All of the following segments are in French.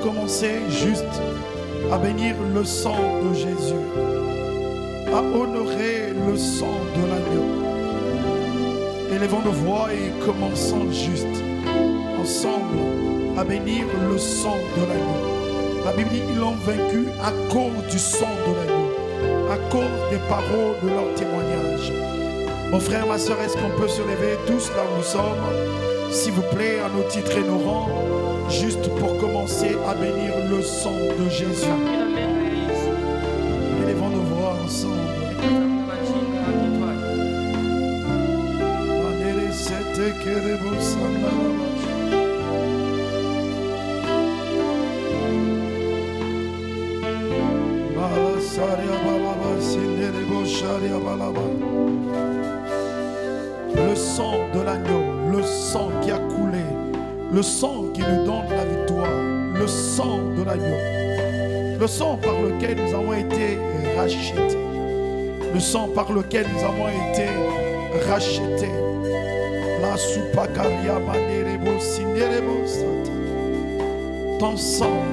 commencer juste à bénir le sang de Jésus, à honorer le sang de l'agneau. Élevons nos voix et commençons juste ensemble à bénir le sang de l'agneau. La Bible dit qu'ils l'ont vaincu à cause du sang de l'agneau, à cause des paroles de leur témoignage. Mon frère, ma soeur, est-ce qu'on peut se lever tous là où nous sommes, s'il vous plaît, à nos titres et nos rangs, juste pour commencer à bénir le sang de Jésus. Élevons nos voix ensemble. Le sang de l'agneau, le sang qui a coulé, le sang qui nous donne la victoire, le sang de l'agneau, le sang par lequel nous avons été rachetés, le sang par lequel nous avons été rachetés. La soupakaria manerebo sinerebo sata. Ton sang,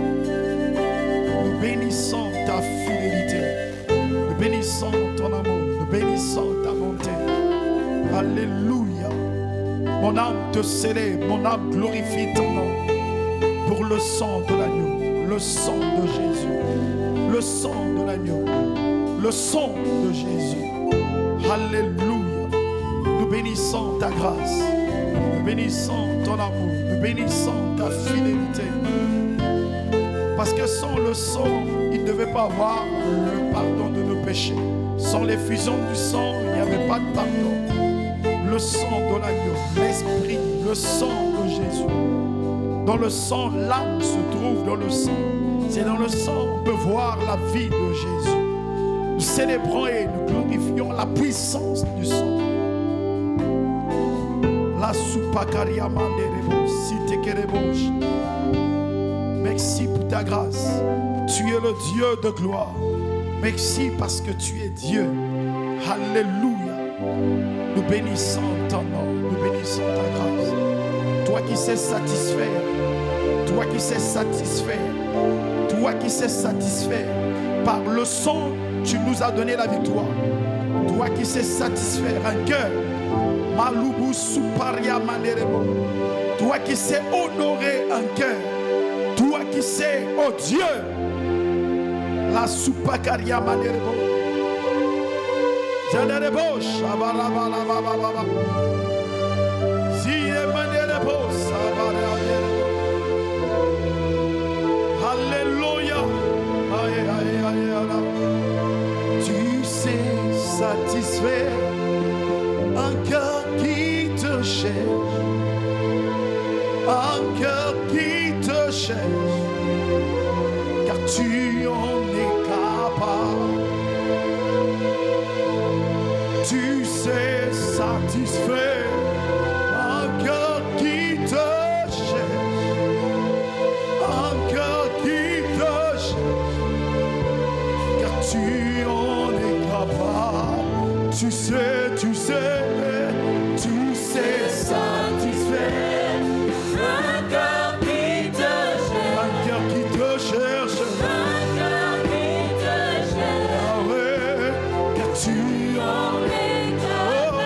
nous bénissons ta fidélité, nous bénissons ton amour, nous bénissons ta bonté. Alléluia. Mon âme te célèbre, mon âme glorifie ton nom pour le sang de l'agneau, le sang de Jésus, le sang de l'agneau, le sang de Jésus. Alléluia. Nous bénissons ta grâce, nous bénissons ton amour, nous bénissons ta fidélité. Parce que sans le sang, il ne devait pas avoir le pardon de nos péchés. Sans l'effusion du sang, il n'y avait pas de pardon. Le sang de l'agneau, l'esprit, le sang de Jésus. Dans le sang, l'âme se trouve dans le sang. C'est dans le sang qu'on peut voir la vie de Jésus. Nous célébrons et nous glorifions la puissance du sang. La soupakaria manderebo, sitekerebosh. Merci pour ta grâce. Tu es le Dieu de gloire. Merci parce que tu es Dieu. Alléluia. Nous bénissons ton nom, nous bénissons ta grâce. Toi qui sais satisfaire, toi qui sais satisfaire, toi qui sais satisfaire. Par le sang, tu nous as donné la victoire. Toi qui sais satisfaire un cœur. Malubu suparia manerebo. Toi qui sais honorer un cœur. Toi qui sais, oh Dieu, la soupakaria manerebo. Zanerebo shabarababa. Zie manerebo sabarababa. Alléluia. Tu sais satisfaire un cœur qui te cherche, un cœur qui te cherche, car tu en es capable. Tu sais satisfaire un cœur qui te cherche, un cœur qui te cherche, car tu en es capable. Tu sais, tu sais, tu sais satisfaire un cœur qui te cherche, un cœur qui te cherche, un cœur qui te cherche. Ah ouais, car tu en es capable. Oh,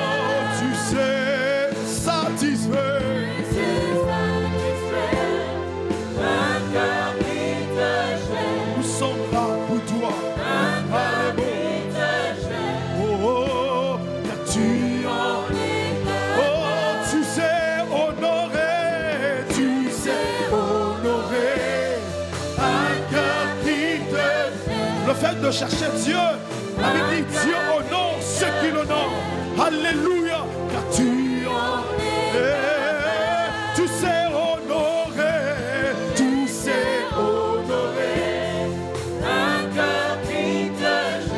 tu sais satisfaire. Tu sais satisfaire un cœur qui te cherche. Nous sommes là pour toi. Un cœur qui te cherche. Oh, oh, car tu en es capable. Oh, tu sais honorer, tu sais honorer un cœur qui te cherche. Le fait de chercher Dieu, la Bible dit Dieu honore ceux qui l'honorent. Alléluia, car tu en es. Tu sais honorer, tu sais honorer un cœur qui te cherche.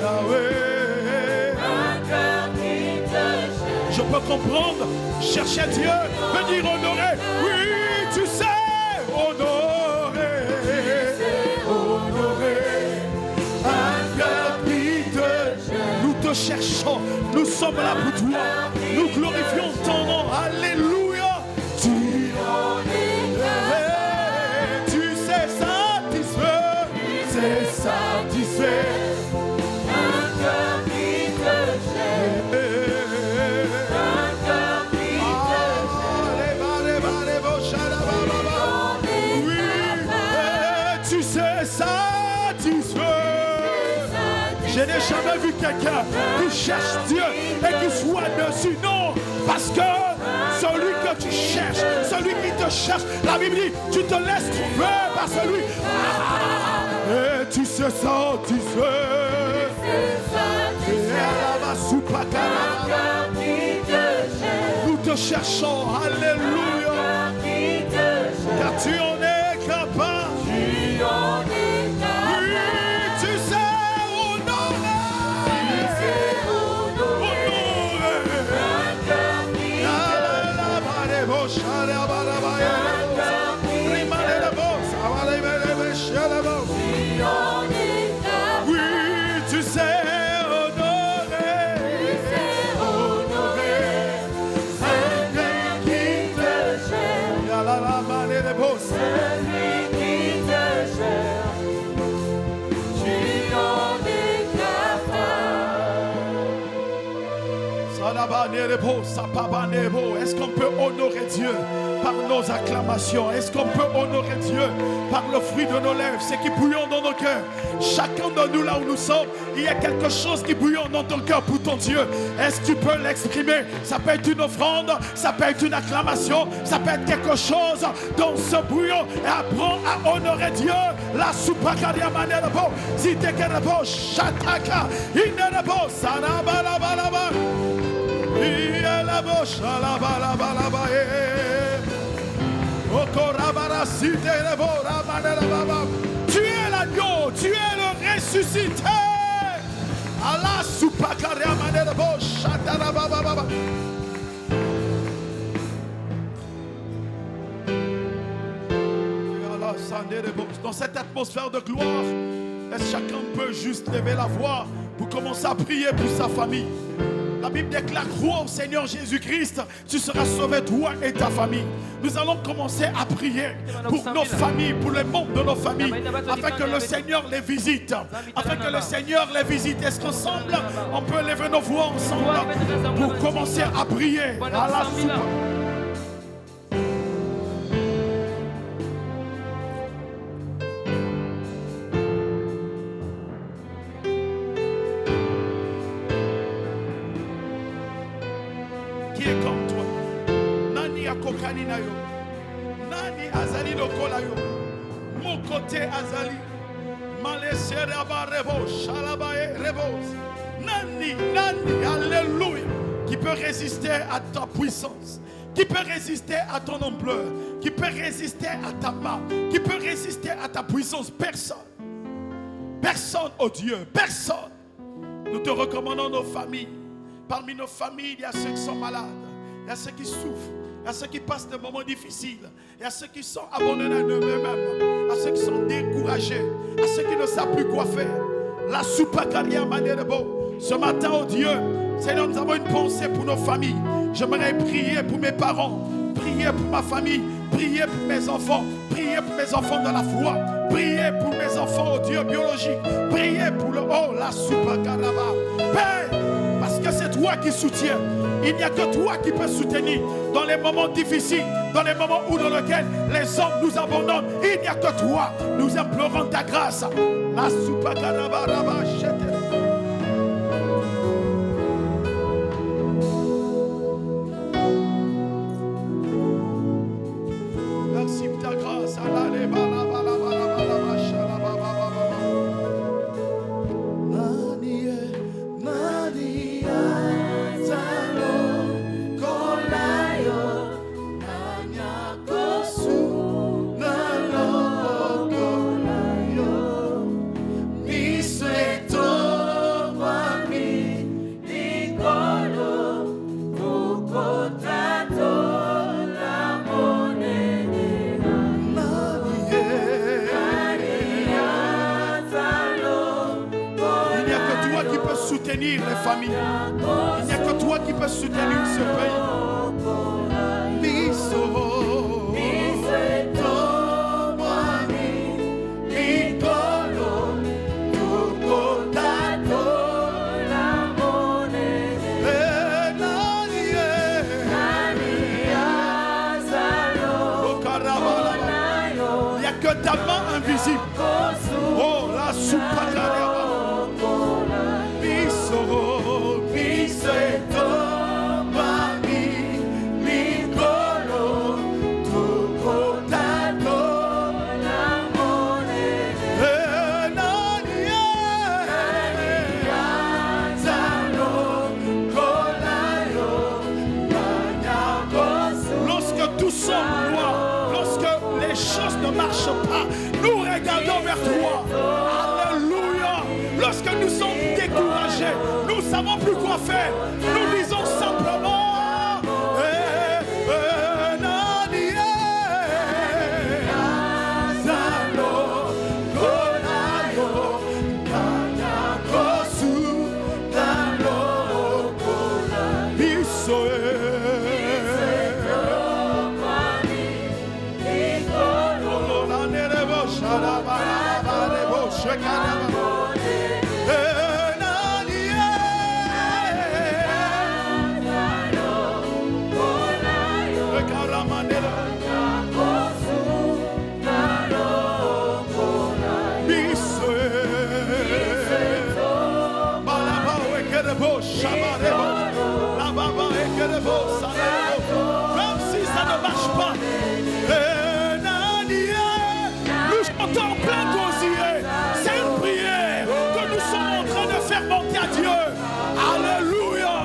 Ah ouais. Un cœur qui te cherche. Je peux comprendre, chercher Dieu, venir honorer. Oui, tu sais honorer. Tu sais honorer un cœur qui te cherche. Nous te cherchons, nous sommes là pour toi. Nous glorifions ton nom. Alléluia. Tu en es. Tu sais Je n'ai jamais vu quelqu'un qui cherche Dieu et qui soit dessus. Non, parce que celui que tu cherches, celui qui te cherche, la Bible dit, tu te laisses trouver par celui. Et tu sais ça, tu sais. Nous te cherchons, alléluia. Car tu en es capable. Oui, tu sais honorer. Est-ce qu'on peut honorer Dieu par nos acclamations? Est-ce qu'on peut honorer Dieu par le fruit de nos lèvres, ce qui bouillonne dans nos cœurs? Chacun de nous, là où nous sommes, il y a quelque chose qui bouillonne dans ton cœur pour ton Dieu. Est-ce que tu peux l'exprimer? Ça peut être une offrande, ça peut être une acclamation, ça peut être quelque chose dans ce bouillon. Et apprends à honorer Dieu. La supakaria manerabo, zitekerabo, shataka, inerabo, sarabalabalaba. Tu es l'agneau, tu es le ressuscité. Allah supakaria manerabo, shatarababa. Dans cette atmosphère de gloire, est-ce que chacun peut juste lever la voix pour commencer à prier pour sa famille? La Bible déclare, crois au Seigneur Jésus-Christ, tu seras sauvé toi et ta famille. Nous allons commencer à prier pour nos familles, pour les membres de nos familles, afin que le Seigneur les visite. Afin que le Seigneur les visite. Est-ce qu'ensemble, on peut lever nos voix ensemble pour commencer à prier à la soupe? Nani azali lokola yo, mon côté azali, malesere abarebo, shalabae rebos. Nani, alléluia, qui peut résister à ta puissance, qui peut résister à ton ampleur, qui peut résister à ta main, qui peut résister à ta puissance? Personne. Personne, oh Dieu, personne. Nous te recommandons nos familles. Parmi nos familles, il y a ceux qui sont malades, il y a ceux qui souffrent, il y a ceux qui passent des moments difficiles, il y a ceux qui sont abandonnés à eux-mêmes, à ceux qui sont découragés, à ceux qui ne savent plus quoi faire. La soupakaria manerebo. Ce matin, oh Dieu, Seigneur, nous avons une pensée pour nos familles. J'aimerais prier pour mes parents, prier pour ma famille, prier pour mes enfants, prier pour mes enfants de la foi, prier pour mes enfants, oh Dieu, biologiques, prier pour le la soupakaria. Père, parce que c'est toi qui soutiens. Il n'y a que toi qui peux soutenir dans les moments difficiles, dans les moments où dans lesquels les hommes nous abandonnent. Il n'y a que toi. Nous implorons ta grâce. La soupakarabaraba chete. Merci pour ta grâce. Les familles. Il n'y a que toi qui peux soutenir ce pays. Il n'y a que ta main invisible. Oh, la soupakaria. savons plus quoi faire. Nous disons simplement même si ça ne marche pas, nous chantons plein d'osier. C'est une prière que nous sommes en train de faire monter à Dieu. Alléluia.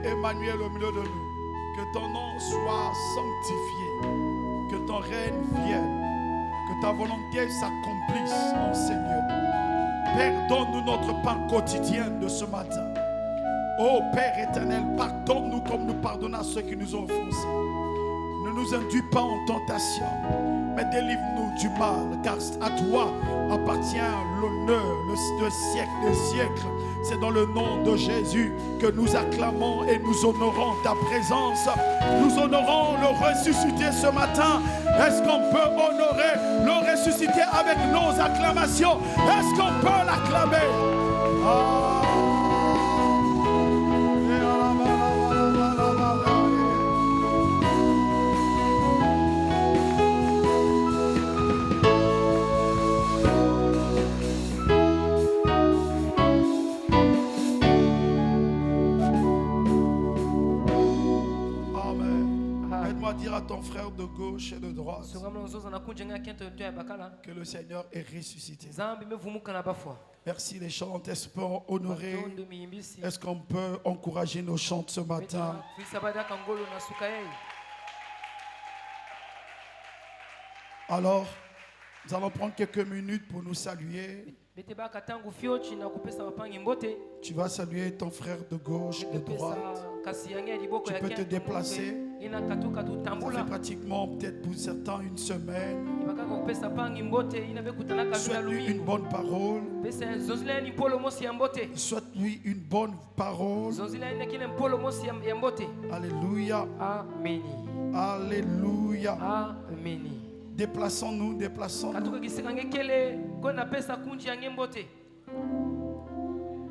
Emmanuel au milieu de nous. Que ton nom soit sanctifié, que ton règne vienne, que ta volonté s'accomplisse en Seigneur. Père, donne-nous notre pain quotidien de ce matin. Ô Père éternel, pardonne-nous comme nous pardonnons à ceux qui nous ont offensés. Ne nous induis pas en tentation, mais délivre-nous du mal, car à toi appartient l'honneur, le siècle des siècles. C'est dans le nom de Jésus que nous acclamons et nous honorons ta présence. Nous honorons le ressuscité ce matin. Est-ce qu'on peut honorer le ressuscité avec nos acclamations? Est-ce qu'on peut l'acclamer? Dire à ton frère de gauche et de droite que le Seigneur est ressuscité. Merci, les chants. Est-ce qu'on peut honorer? Est-ce qu'on peut encourager nos chants ce matin? Alors, nous allons prendre quelques minutes pour nous saluer. Tu vas saluer ton frère de gauche, de droite. Tu peux te déplacer. Ça fait pratiquement, peut-être pour certains, une semaine. Souhaite-lui une bonne parole. Souhaite-lui une bonne parole. Alléluia. Amen. Alléluia. Alléluia. Amen. Déplaçons-nous, déplaçons-nous.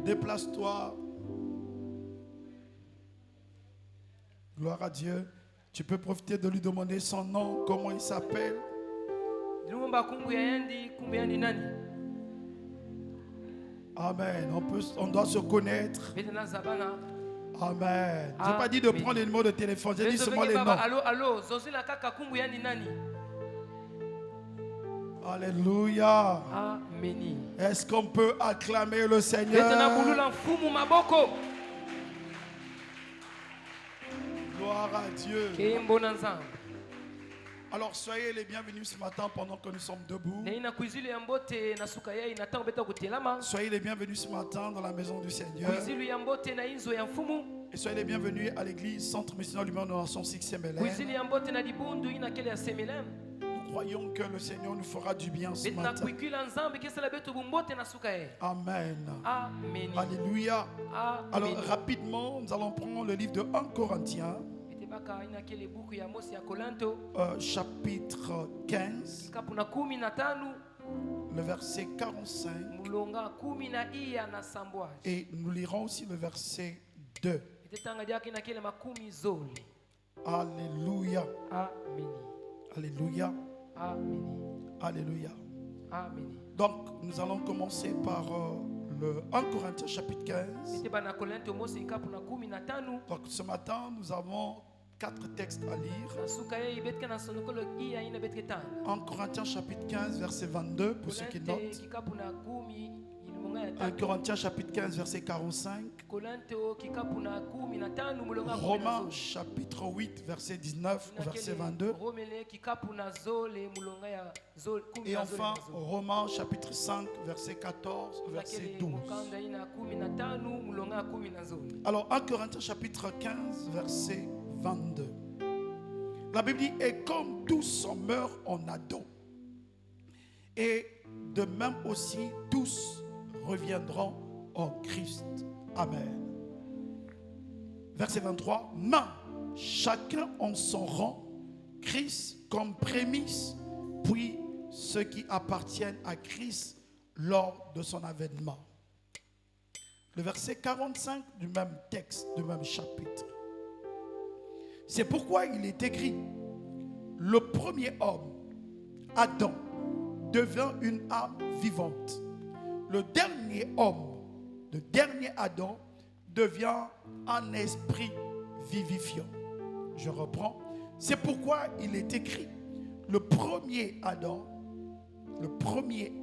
Déplace-toi. Gloire à Dieu. Tu peux profiter de lui demander son nom, comment il s'appelle. Amen. On doit se connaître. Amen. Je n'ai pas dit de prendre le numéro de téléphone, j'ai dit seulement les noms. Alléluia. Amen. Est-ce qu'on peut acclamer le Seigneur? Gloire à Dieu. Alors soyez les bienvenus ce matin pendant que nous sommes debout. Soyez les bienvenus ce matin dans la maison du Seigneur. Et soyez les bienvenus à l'église Centre Missionnaire Lumière de Nation 6 MLM. Nous croyons que le Seigneur nous fera du bien ce matin. Amen. Amen. Alléluia. Amen. Alors rapidement, nous allons prendre le livre de 1 Corinthiens. Chapitre 15, le verset 45, et nous lirons aussi le verset 2. Alléluia. Amen. Alléluia. Amen. Alléluia. Amen. Donc nous allons commencer par le 1 Corinthiens chapitre 15. Donc ce matin nous avons 4 textes à lire. 1 Corinthiens chapitre 15 verset 22 pour ceux qui notent. 1 Corinthiens chapitre 15 verset 45. Romains chapitre 8 verset 19 au verset 22. Et enfin Romains chapitre 5 verset 14 au verset 12. Alors 1 Corinthiens chapitre 15 verset 22. La Bible dit: et comme tous meurent en Adam, et de même aussi tous reviendront en Christ. Amen. Verset 23. Mais chacun en son rang, Christ comme prémisse, puis ceux qui appartiennent à Christ lors de son avènement. Le verset 45 du même texte, du même chapitre. C'est pourquoi il est écrit: le premier homme, Adam, devient une âme vivante. Le dernier homme, le dernier Adam, devient un esprit vivifiant. Je reprends. C'est pourquoi il est écrit: le premier Adam, le premier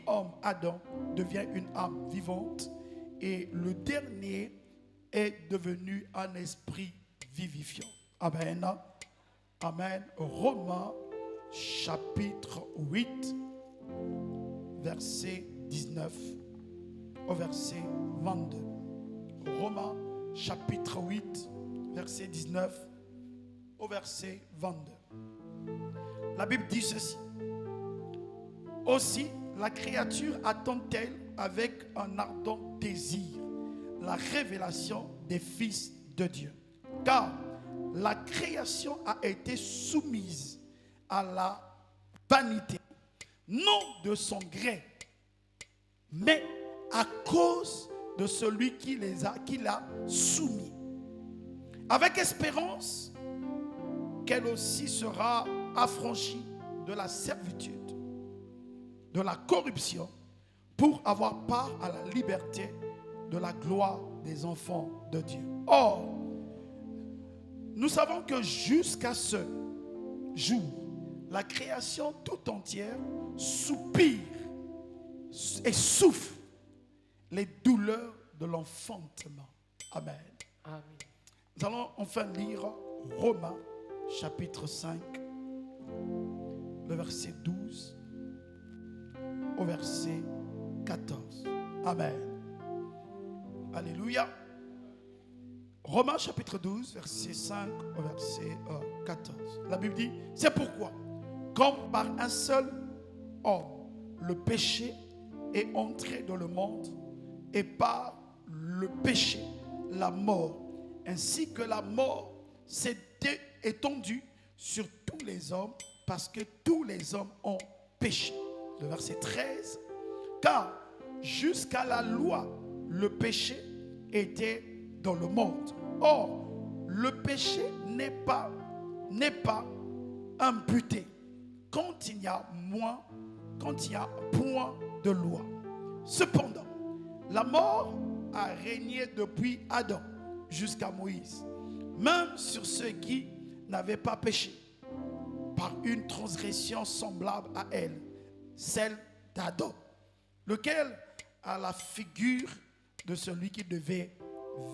homme, Adam, devient une âme vivante, et le dernier est devenu un esprit vivifiant. Amen. Amen. Romains chapitre 8 verset 19 au verset 22. Romains chapitre 8 verset 19 au verset 22. La Bible dit ceci: aussi la créature attend-elle avec un ardent désir la révélation des fils de Dieu. Car la création a été soumise à la vanité, non de son gré, mais à cause de celui qui l'a soumis, avec espérance qu'elle aussi sera affranchie de la servitude, de la corruption, pour avoir part à la liberté de la gloire des enfants de Dieu. Or, nous savons que jusqu'à ce jour, la création tout entière soupire et souffre les douleurs de l'enfantement. Amen. Amen. Nous allons enfin lire Romains chapitre 5, le verset 12 au verset 14. Amen. Alléluia. Romains chapitre 12, verset 5 au verset 14. La Bible dit: c'est pourquoi, comme par un seul homme, le péché est entré dans le monde, et par le péché, la mort, ainsi que la mort s'est étendue sur tous les hommes parce que tous les hommes ont péché. Le verset 13. Car jusqu'à la loi, le péché était dans le monde. Or, le péché n'est pas imputé quand il y a point de loi. Cependant, la mort a régné depuis Adam jusqu'à Moïse, même sur ceux qui n'avaient pas péché, par une transgression semblable à elle, celle d'Adam, lequel a la figure de celui qui devait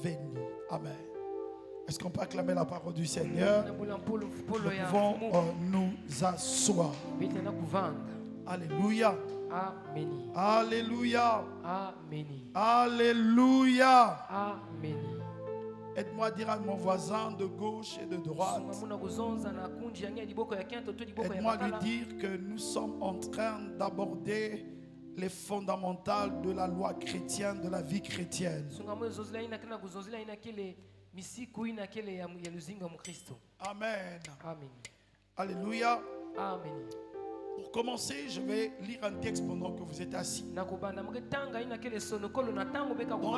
venir. Amen. Est-ce qu'on peut acclamer la parole du Seigneur? Nous pouvons nous asseoir. Alléluia. Amen. Alléluia. Amen. Alléluia. Amen. Aide-moi à dire à mon voisin de gauche et de droite. Aide-moi à lui dire que nous sommes en train d'aborder les fondamentales de la loi chrétienne, de la vie chrétienne. Amen. Amen. Alléluia. Amen. Pour commencer, je vais lire un texte pendant que vous êtes assis. Dans le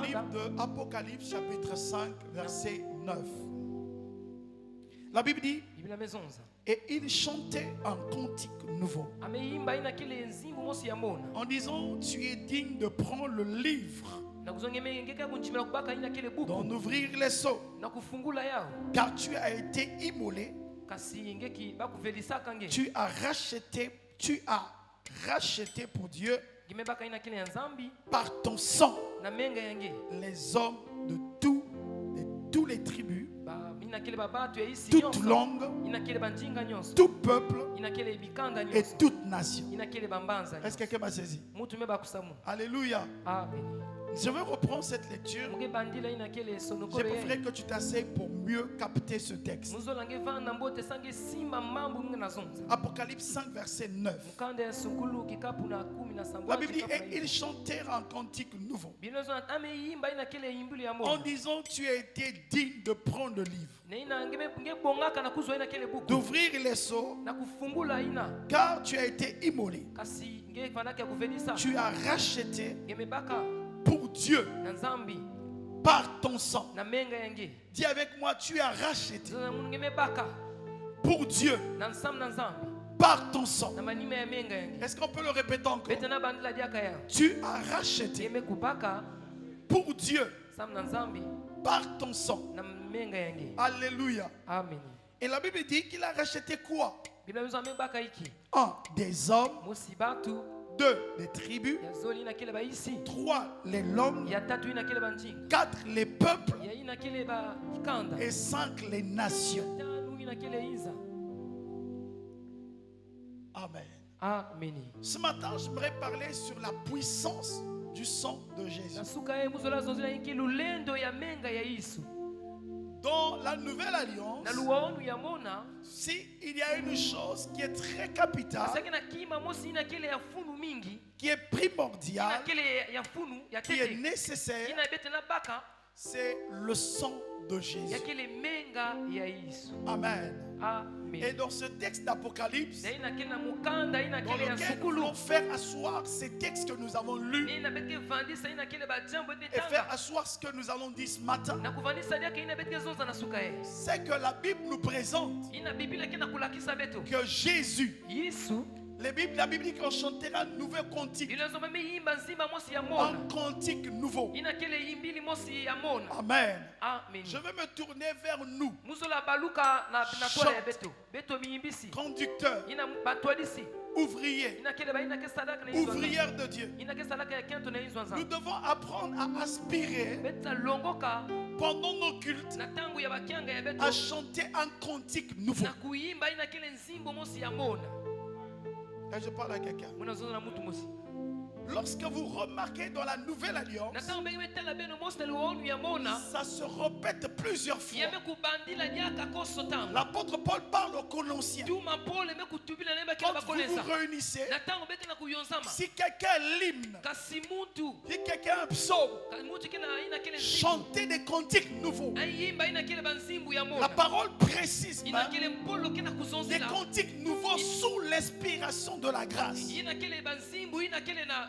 livre de Apocalypse, chapitre 5, verset 9. La Bible dit, et il chantait un cantique nouveau, en disant, tu es digne de prendre le livre, d'en ouvrir les sceaux, car tu as été immolé, tu as racheté pour Dieu par ton sang les hommes de tous les tribus, toute langue, tout peuple et toute nation. Est-ce que quelqu'un m'a saisi? Alléluia. Je vais reprendre cette lecture. Je préfère que tu t'asseyes pour mieux capter ce texte. Apocalypse 5, verset 9. La Bible dit, et ils chantèrent un cantique nouveau, en disant, tu as été digne de prendre le livre, d'ouvrir les sceaux, car tu as été immolé, tu as racheté pour Dieu par ton sang. Dis avec moi, tu as racheté pour Dieu par ton sang. Est-ce qu'on peut le répéter encore? Tu as racheté pour Dieu par ton sang. Alléluia. Amen. Et la Bible dit qu'il a racheté quoi? Un, des hommes. Deux, les tribus. Trois, les langues. Quatre, les peuples. Et cinq, les nations. Amen. Amen. Ce matin, j'aimerais parler sur la puissance du sang de Jésus. Dans la nouvelle alliance, s'il y a une chose qui est très capitale, qui est primordiale, qui est nécessaire, c'est le sang de Jésus. Amen. Et dans ce texte d'Apocalypse, dans lequel nous voulons faire asseoir ces textes que nous avons lus et faire asseoir ce que nous allons dire ce matin, c'est que la Bible nous présente que Jésus, la Bible dit qu'on chantera un nouveau cantique. Un cantique nouveau. Amen. Je vais me tourner vers nous. Conducteurs, ouvriers, ouvrières de Dieu. Nous devons apprendre à aspirer pendant nos cultes à chanter un cantique nouveau. Et je parle à quelqu'un. Lorsque vous remarquez dans la nouvelle alliance, na ntango mbenge betala bino mosi na liwaonu ya mona ça se répète plusieurs fois. yame kubandila liaka koso ntango L'apôtre Paul parle aux Colossiens. tuma pole eme kutubila naye bakela Quand vous bakolenza vous réunissez, na ntango beke na kuyonzama si quelqu'un a l'hymne, kasi mutu si quelqu'un a un psaume, mutu kena aina kele nzimbu chantez des cantiques nouveaux. ayimba aina kele banzimbu ya La mona parole précise ina même kele mpolo kena des kuzonzela cantiques nouveaux sous l'inspiration de la grâce. ina kele banzimbu ina kele na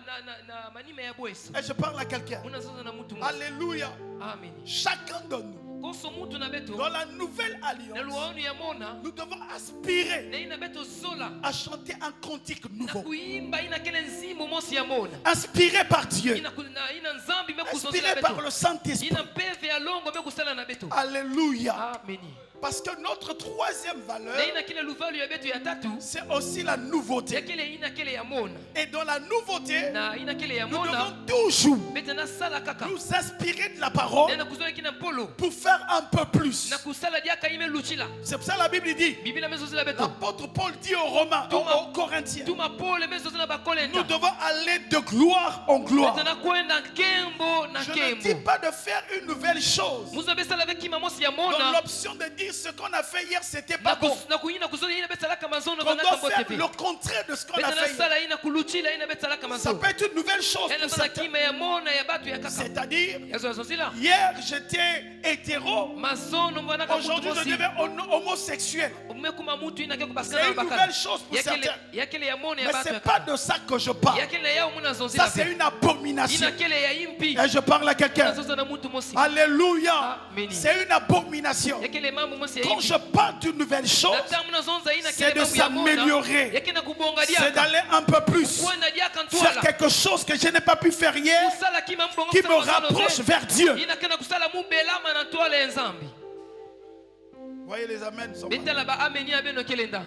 manime ya bweso Et je parle à quelqu'un. unazonza na mutu mosi Alléluia. amen Chacun de nous, koso mutu na beto dans la nouvelle na alliance, liwaonu ya mona nous devons aspirer na ina beto zola à chanter un cantique na nouveau. kuimba ina kele nzimbu mosi ya mona Inspiré par Dieu. ina nzambi me kuzonzela Inspiré par beto le Saint-Esprit. ina mpeve ya longo me kusala na beto Alléluia. amen Parce que notre troisième valeur, na ina kele luvalu ya beto ya tatu c'est aussi la ya nouveauté. kele ina kele ya mona Et dans la nouveauté, na ina kele ya nous mona devons toujours bete nasala kaka nous inspirer de la parole na kuzonaki na mpolo pour faire un peu plus. na kusala diaka ime luchila C'est pour ça que la Bible dit, biblia mezozela beto l'apôtre Paul dit aux Romains, aux Corinthiens, tuma pole mezozela nous bakolenta devons aller de gloire en gloire. bete nakwenda nkembo na Je ne dis nkembo pas de faire une nouvelle chose. muzobesala bekima mosi ya Dans mona l'option de dire ce qu'on a fait hier, c'était pas bon. na kuyina kuzona ina besalaka mazono On banaka doit faire mbotepe le contraire de ce qu'on a bete fait hier. nasala ina kuluchila ina besalaka Ça mazono peut être une nouvelle chose ena pour sana certains. kima ya mona ya batu ya kaka C'est-à-dire, yazozozila hier j'étais hétéro, mazono mbanaka aujourd'hui je deviens homosexuel. umekuma mutu ina ke C'est kubasikana une nouvelle chose pour certains. yakele ya mona ya Mais batu ce ya n'est pas kaka de ça que je parle. yakele na yao muna Ça zonzila c'est une abomination. ina kele ya impi Et je parle à quelqu'un. nazoza na mutu mosi Alléluia. Amen. C'est une abomination. yakele mambo mosi ya Quand impi je parle d'une nouvelle chose, na tamu nazonza ina c'est kele de mambo ya mona s'améliorer. yakena kubonga C'est diaka d'aller un peu plus. kwenda diaka Faire ntwala quelque chose que je n'ai pas pu faire hier, kusala kima mbongo qui me kusala mazono rapproche te. vers Dieu. ina kena kusala mubelama na ntwala ya nzambi Voyez les amens. sont là. betala ba ameni ya beno kele nda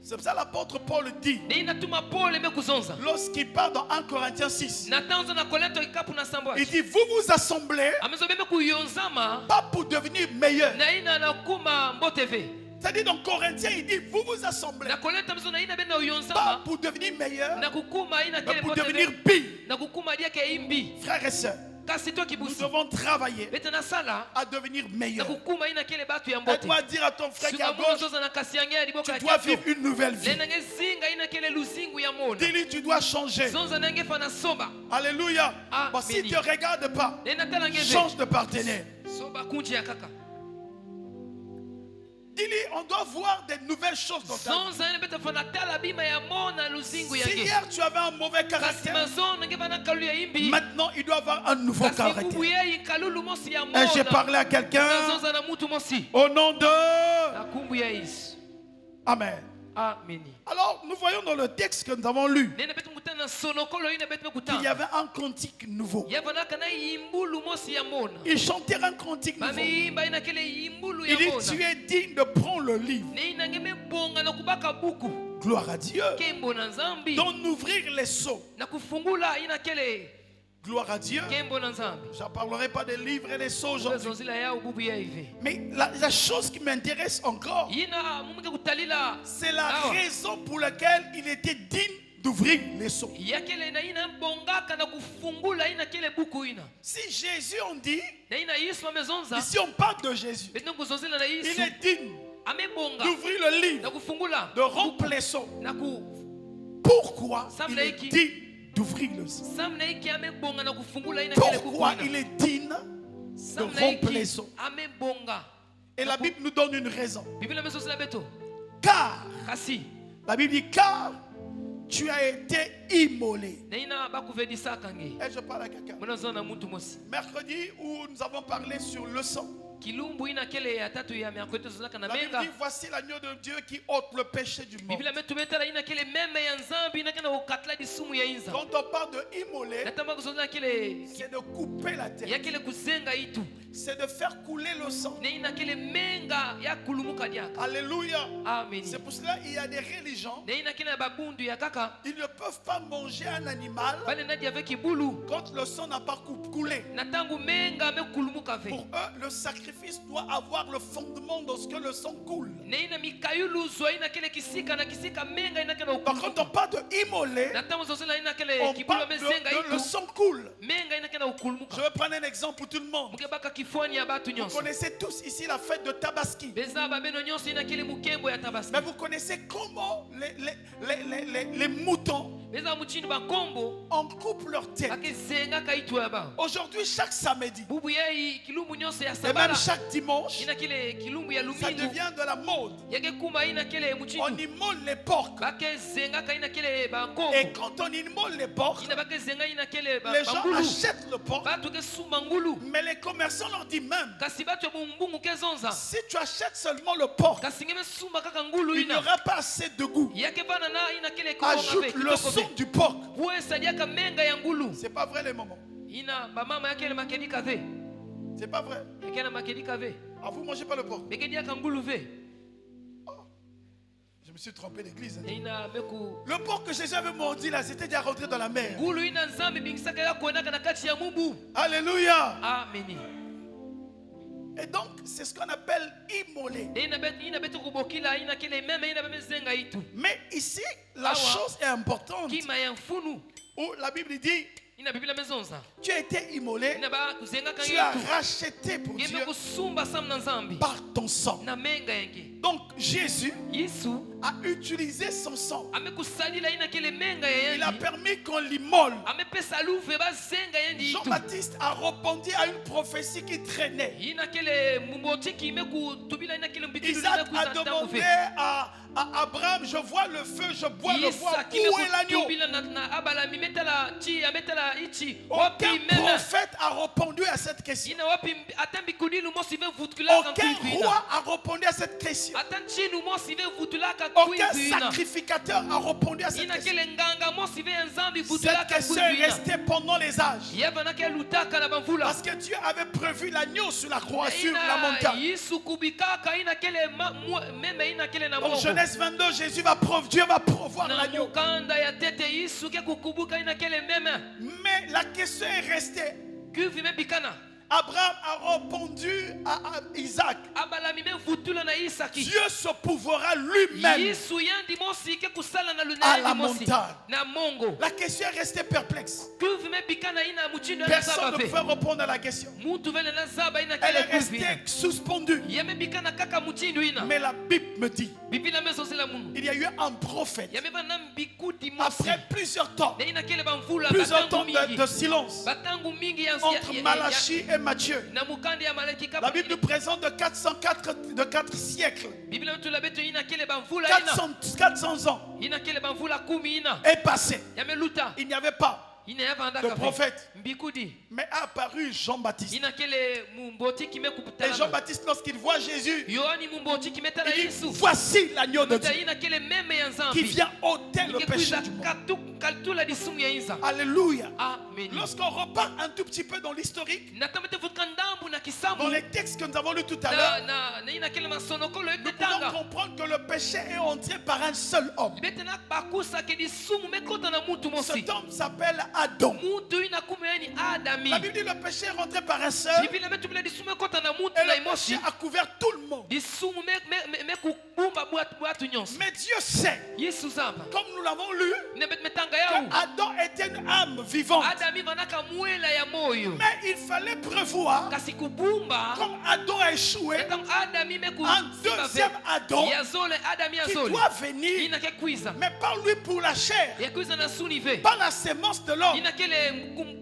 C'est pour ça que l'apôtre Paul dit, de ina tuma pole me kuzonza lorsqu'il parle dans 1 Corinthiens 6, na tanzo na kolento ikapu na sambo il dit, vous vous assemblez amezo beme kuyonzama pas pour devenir meilleur. na ina na kuma mboteve C'est-à-dire dans Corinthiens, il dit, vous vous assemblez na kolento amezo na ina bena pas uyonzama pour devenir meilleur, na kukuma ina mais kele pour devenir mboteve pire. na kukuma diake imbi Frères et sœurs, kasi to nous kibusi devons travailler bete na sala à devenir na meilleur. kukuma ina kele batu ya Et mbote dois dire à ton frère qui est à suka muna gauche, zoza na kasi yange ya liboko tu ya dois kiapo vivre une nouvelle vie. lena nge zinga ina kele luzingu ya mona Dis-lui, tu dois changer. zonza nange fana soba Alléluia. Ah, Bon, si béni. tu ne regardes pas, lena tala ngeze change de partenaire. soba kunji ya kaka Dis-lui, on doit voir des nouvelles choses dans ta vie. zonza ina beta fana tala bima ya mona luzingu Si yange hier tu avais un mauvais kasi caractère, mazono nge fana kalu ya imbi maintenant il doit avoir un nouveau kasi caractère. bubu yeyi kalulu mosi ya Et j'ai mona parlé à quelqu'un zonza na mutu mosi au nom de... na kumbu ya Yesu Amen. ameni Alors, nous voyons dans le texte que nous avons lu nena betu mukutana na sonokolo ina betu qu'il y mukutana avait un cantique nouveau. yavanaka na yimbulu mosi ya mona Ils chantèrent un cantique nouveau. bamiyimba ina kele yimbulu ya Il dit, mona tu es digne de prendre le livre. ne ina nge mebonga na kubaka buku Gloire à Dieu. kembo na nzambi D'en ouvrir les sceaux. na kufungula ina kele Gloire à Dieu. kembo na nzambi Je ne parlerai pas des livres et des sceaux aujourd'hui. zonzila ya ububu ya ive Mais la chose qui m'intéresse encore, yina mumike kutalila c'est la awa. raison pour laquelle il était digne d'ouvrir les sceaux. ya kele na ina mbongaka na kufungula ina kele buku ina Si Jésus on dit, na ina Yesu amezonza ici on parle de Jésus, betina kuzonzela na il Yesu est digne amebonga d'ouvrir le na livre, kufungula de rompre les sceaux. na ku Pourquoi Sam il est Laiki. digne d'ouvrir le sceau? sam na iki amebonga na kufungula ina kele buku Pourquoi ina il est digne? sam de na rompre les iki sceaux? amebonga Et la Bible nous donne une raison. biblia amezonzela beto Car, kasi la Bible dit, car tu as été immolé. na ina bakuvedisaka nge Et je parle à quelqu'un. munazona mutu mosi Mercredi où nous avons parlé sur le sang. kilumbu ina kele ya tatu ya miakoto zozaka na La Bible menga dit, voici l'agneau de Dieu qui ôte le péché du monde. biblia metumetala ina kele meme ya nzambi ina kana ukatla disumu ya inza Quand on parle de immolé, natamba kuzonza kele c'est de couper la tête. ya kele kuzenga itu c'est de faire couler le sang. na inakele menga ya kulumuka diaka. Alléluia. Amen. C'est pour cela qu'il y a des religions, na inakele babundu ya kaka ils ne peuvent pas manger un animal bale nadi avec ibulu quand le sang n'a pas coulé. na tangu menga me kulumuka ve. Pour eux, le sacrifice doit avoir le fondement dans ce que le sang coule. na ina mikayulu zo inakele kisika na kisika menga inakele Donc quand on parle de immoler, na tangu zozela inakele on kibulu parle mezenga de le itu sang coule. menga inakele ukulumuka. Je vais prendre un exemple pour tout le monde. mukebaka kifoni ya batu Vous nyonso connaissez tous ici la fête de Tabaski. beza babeno nyonso inakele mukembo ya tabaski. Mais vous connaissez comment les moutons beza muchini bakombo en coupent leur tête. bakezenga kaitu ya ba. Aujourd'hui, chaque samedi bubu yai kilumbu nyonso ya et sabala même chaque dimanche, inakele kilumbu ya ça lumingu devient de la mode. yake kuma inakele On muchini immole les porcs. bakezenga ka inakele bankombo Et quand on immole les porcs, ina bakezenga inakele les gens bangulu achètent le porc. batu kesumba ngulu Mais les commerçants leur disent même, kasi batu ya bumbungu kezonza si tu achètes seulement le porc, kasi ngeme sumba kaka ngulu il n'y ina aura pas assez de goût. yake bana na inakele Ajoute le sang du porc. sadiaka menga ya ngulu C'est pas vrai les mamans. ina bamama yake le makedi kave C'est pas vrai. yake na makedi kave Ah, vous mangez pas le porc. mekedi yaka ngulu ve Je me suis trompé d'église. ina meku Le porc que Jésus avait mordu là, c'était déjà rentré dans la mer. ngulu ina nzambe bingisaka ya kuendaka na kati ya mubu. Alléluia. Amen. Et donc, c'est ce qu'on appelle immoler. ina betu kubokila ina kile meme ina meme zenga itu Mais ici, la Awa. chose est importante. kima ya mfunu Où la Bible dit, ina biblia mezonza tu as été immolé, ina ba kuzenga tu kangi as itu racheté pour Dieu ngeme kusumba sam na nzambi par ton sang. na menga yake. Donc, Jésus Yesu a utilisé son sang. amekusalila ina kile menga ya Il a yandi permis qu'on l'immole. amepesa luve bazenga yandi itu Jean-Baptiste a répondu à une prophétie qui traînait. ina kile mumbotiki imekutubila ina kile mbikili Isaac a imekuza tangu demandé fe à Abraham, je vois le feu, je bois le bois. Isaki Où est l'agneau? imekutubila na abalami metala chi ametala ichi wapi Aucun meme prophète a répondu à cette question. ina wapi ata mbikudinu mosi ve vutulaka Aucun kuivina roi a répondu à cette question. ata nchinu mosi ve vutulaka Aucun kuivina sacrificateur a répondu à cette ina question. kile nganga mosi ve nzambi Cette vutulaka question est kuivina restée pendant les âges. yeva nake lutaka na bamvula Parce que Dieu avait prévu l'agneau sur la croix, sur la montagne. yisu kubikaka ina kile meme ina kile na En moko Genèse 22, Dieu va pourvoir na l'agneau. mukanda ya tete yisu ke kukubuka ina kile meme Mais la question est restée. kuvi mebikana Abraham a répondu à Isaac. abalami mevutula na isaki Dieu se pourvoira lui-même. yisu yandi mosi ke kusala na À lunayandi la mosi montagne. na mongo La question est restée perplexe. kuvi mebikana ina muchindo ya Personne zaba ne ve peut répondre à la question. mutu vele na zaba ina Elle est kile kuvi restée suspendue. yamebikana kaka muchindo ina Mais la Bible me dit, biblia mezozela munu il y a eu un prophète. yameba na mbikudi mosi Après plusieurs temps, na ina kile bamvula plusieurs temps batangu mingi de silence batangu mingi entre Malachie et Matthieu. na mukandi ya malaki La Bible nous présente de 4 siècles. biblia tula beto ina kile bamvula 400 ans ina kile bamvula kumi ina est passé. yameluta Il n'y avait pas ina yavanda de kafe prophète. mbikudi Mais a apparu Jean-Baptiste. ina kile mumboti Et kimekupitana Jean-Baptiste, lorsqu'il voit Jésus, yohani mumboti kimetana il dit, yesu voici l'agneau de Dieu ina kile meme ya qui nzambi vient ôter le péché ikekwiza du monde. kaltula lisumu ya inza Alléluia. amen Lorsqu'on repart un tout petit peu dans l'historique, natamete vutka ndambu na dans kisambu les textes que nous avons lus tout à l'heure, na ina kile masonokolo nous pouvons eketanga comprendre que le péché est entré par un seul homme. libete na bakusake lisumu mekota na mutu mosi Cet homme s'appelle Adam. mutu ina kumu yani adami La Bible dit le péché est rentré par un seul biblia betubila lisumu ekota na mutu et na le péché imosi a couvert tout le monde. lisumu mekubumba bwatu nyonso Mais Dieu sait, yesu zamba comme nous l'avons lu, ne metanga que yau Adam était une âme vivante. adami vanaka mwela ya moyo Mais il fallait prévoir, kasi kubumba comme Adam a échoué, etango adami un deuxième Adam yazole adami qui yazole doit venir, ina ke kwiza mais pas lui pour la chair, ya kwiza na sunive pas la sémence de l'homme. ina kele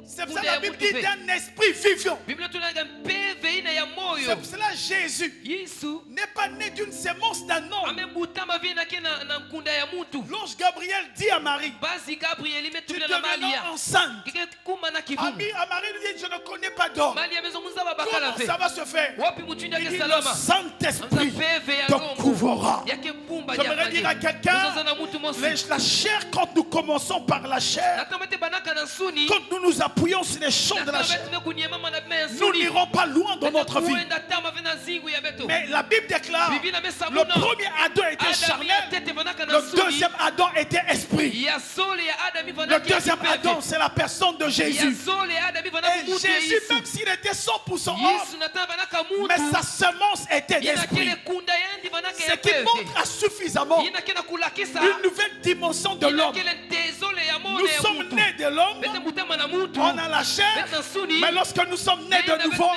C'est pour ça que la Bible dit d'un esprit vivant. biblia tunaga mpeve ina ya C'est moyo pour cela que Jésus yesu n'est pas né d'une sémence d'un homme. amebutama vi nake na nkunda ya mutu. L'ange Gabriel dit à Marie, Basi Gabriel tu imetubila na Maria. deviens enceinte. Kike kuma na kivumu. À Marie lui dit, je ne connais pas d'homme. Maria mezungumza babakala Comment fe. ça va se faire? Wapi mutindi Il yake dit, le salama. Saint-Esprit Peve ya te longo. couvrira. Yake pumba J'aimerais dire à quelqu'un, Muzozana mutu mosi. la chair, quand nous commençons par la chair, Natamete banaka na suni. quand nous nous appuyons sur les choses de la chair, Natamete kunyema mana me nous suni. n'irons pas loin dans notre vie. Kuenda tama vena zingu ya beto. Mais la Bible déclare, Bibi na mesa le muna. premier Adam était Adam charnel, ya tete banaka na le suni. deuxième Adam était esprit. Ya sole ya Adam Le ivanaki ya deuxième kipepe. Adam, c'est la personne de Ya Jésus. sole ya Adam ivanaki Et mutu ya Jésus, Yesu. même s'il était 100% homme, Yesu nataka banaka mutu. mais sa semence était Ina d'esprit. kile kunda yendi banaka Ce ya qui pepe. montre suffisamment Ina kile kulakisa. une nouvelle dimension de Ina l'homme. kile tezole ya mona Nous ya sommes mutu. nés de l'homme, Bete mutama na mutu. on a la chair, Bete na suni. mais lorsque nous sommes nés de nouveau,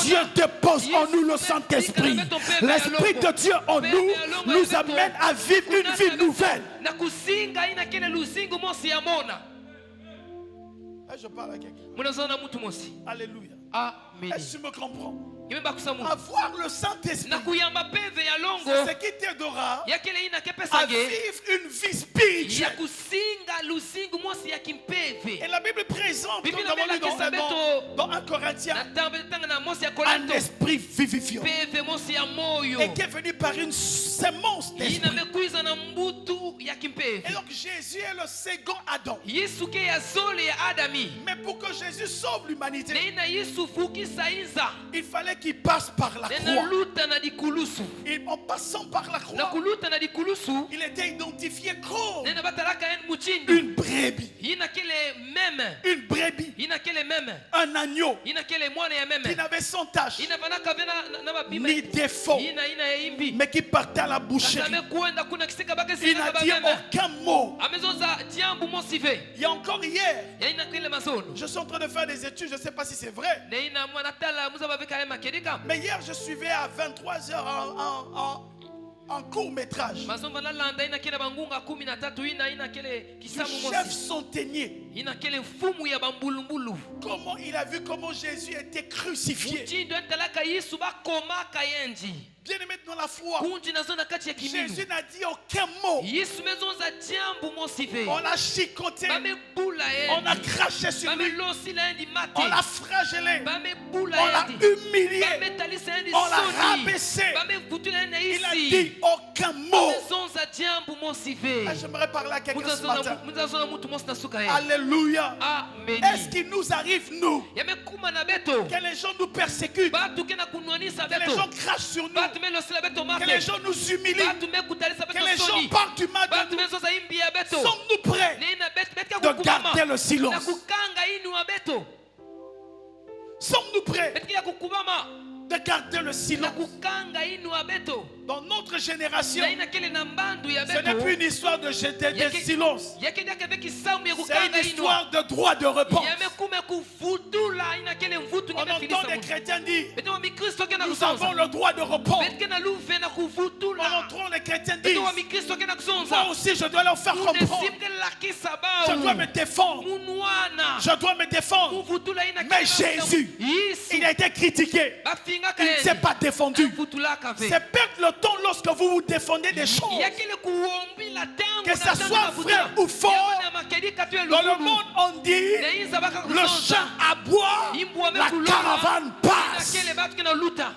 Dieu dépose en nous le Saint-Esprit. L'Esprit de Dieu en nous nous amène à vivre une vie nouvelle. Na kusinga ina kile luzingu mosi ya mona. Je parle à quelqu'un. Munazona mutu mosi. Alléluia. Amen. Est-ce que tu me comprends? Imeba kusamu. Avoir le Saint-Esprit, Na kuyamba peve ya longo. c'est ce qui t'aidera Ya kile ina à kepesa ge. vivre une vie Ya spirituelle. kusinga luzingu mosi ya kimpeve. Et la Bible présente, Bible nous avons lu dans 1 Corinthiens, Natanga na mosi ya un Korinto. esprit vivifiant. Peve mosi ya moyo. Et qui est venu par une sémence Ina d'esprit. mekuiza na mbutu ya kimpeve. Et donc Jésus est le second Adam. Yesu ke ya zole ya Adami. Mais pour que Jésus sauve l'humanité, Nena Yesu fukisa inza. il fallait qu'il passe par la Nena croix. luta na dikulusu. Et en passant par la Na croix, kuluta na dikulusu. il était identifié comme Nena batalaka en muchindi. une brebis. Ina kele meme. Une brebis, Ina kele meme. un agneau Ina kele mwana ya qui meme. n'avait sans tache Ina banaka vena na mabime. ni défaut, Ina ya imbi. mais qui partait à la boucherie. Kasame kuenda kuna kisika bakesi Il na n'a dit babeme. aucun mot. Amezonza jambu mosive. Il y a encore hier, Ya ina kele masono. je suis en train de faire des études, je ne sais pas si c'est vrai. Na ina mwana tala muza baveka ya makedika. Mais hier, je suivais à 23h en court-métrage. Mazomba la landa ina kele bangunga 13 ina kele Du kisamu chef mosi. centenier. Ina kele fumu ya bambulumbulu. Comment il a vu comment Jésus était crucifié. Muchindo entalaka Yesu bakoma kayenji. Bien aimé dans la foi, Kunji nazona kati ya kiminu. Jésus n'a dit aucun mot. Yesu mezonza jambu mosive. On l'a chicoté, Bame bula on a yendi. craché sur Bame lui, losi la yendi mate. on l'a flagellé, Bame bula on l'a yendi. humilié, Bame talisa yendi on l'a soni. rabaissé. Bame vutula yendi Il a isi. dit aucun mot. Mezonza jambu mosive. Ah, j'aimerais parler à quelqu'un ce matin. Muzazona mutu mosi na suka ye. Alléluia. Amen. Est-ce qu'il nous arrive, nous, Yamekuma na beto. que les gens nous persécutent, Batu kena kunwanisa que les beto. gens crachent sur nous, Batu melosila beto que les mate. gens nous humilient, Batu mekutalisa que beto les gens soni. parlent du mal de Batu nous? mezoza imbi ya beto. Sommes-nous prêts Nina betka de kukumama. garder le Na silence? kukanga inu wa beto. Sommes-nous prêts Betka ya kukumama. de garder le Na silence? kukanga inu wa beto. Dans notre génération, Na ina kele na mbandu ya ce n'est beto. plus une histoire de jeter des silences. Yake yake beki samu ya C'est kukanga une inu. histoire de droit de réponse. Yamekume kufutula ina kele mvutu On ngene entend filisa des mutu. chrétiens dire, Beto wa mikristo kena nous avons kusonza. le droit de répondre. Betke na luve na On kufutula. entend les chrétiens Beto wa dire, mikristo kena kusonza. moi aussi je dois leur faire comprendre. Unesimge lakisa Je dois me bao. défendre. Munwana. Je dois me défendre. Muvutula ina Mais kele Jésus, Yesu. il a été critiqué. Bafinga Il ne s'est kaeni. pas défendu. Mvutulaka ve. C'est perdre le temps lorsque vous vous défendez des choses. Yakele kuombi la tangu Que na ça tangu soit na vrai buta. ou faux, Yamana makedika tu dans le elukulu. monde, on dit, Neinza baka le kusonza. champ aboie, Imbu wame la kulonga. caravane passe. Inakele batu kena luta.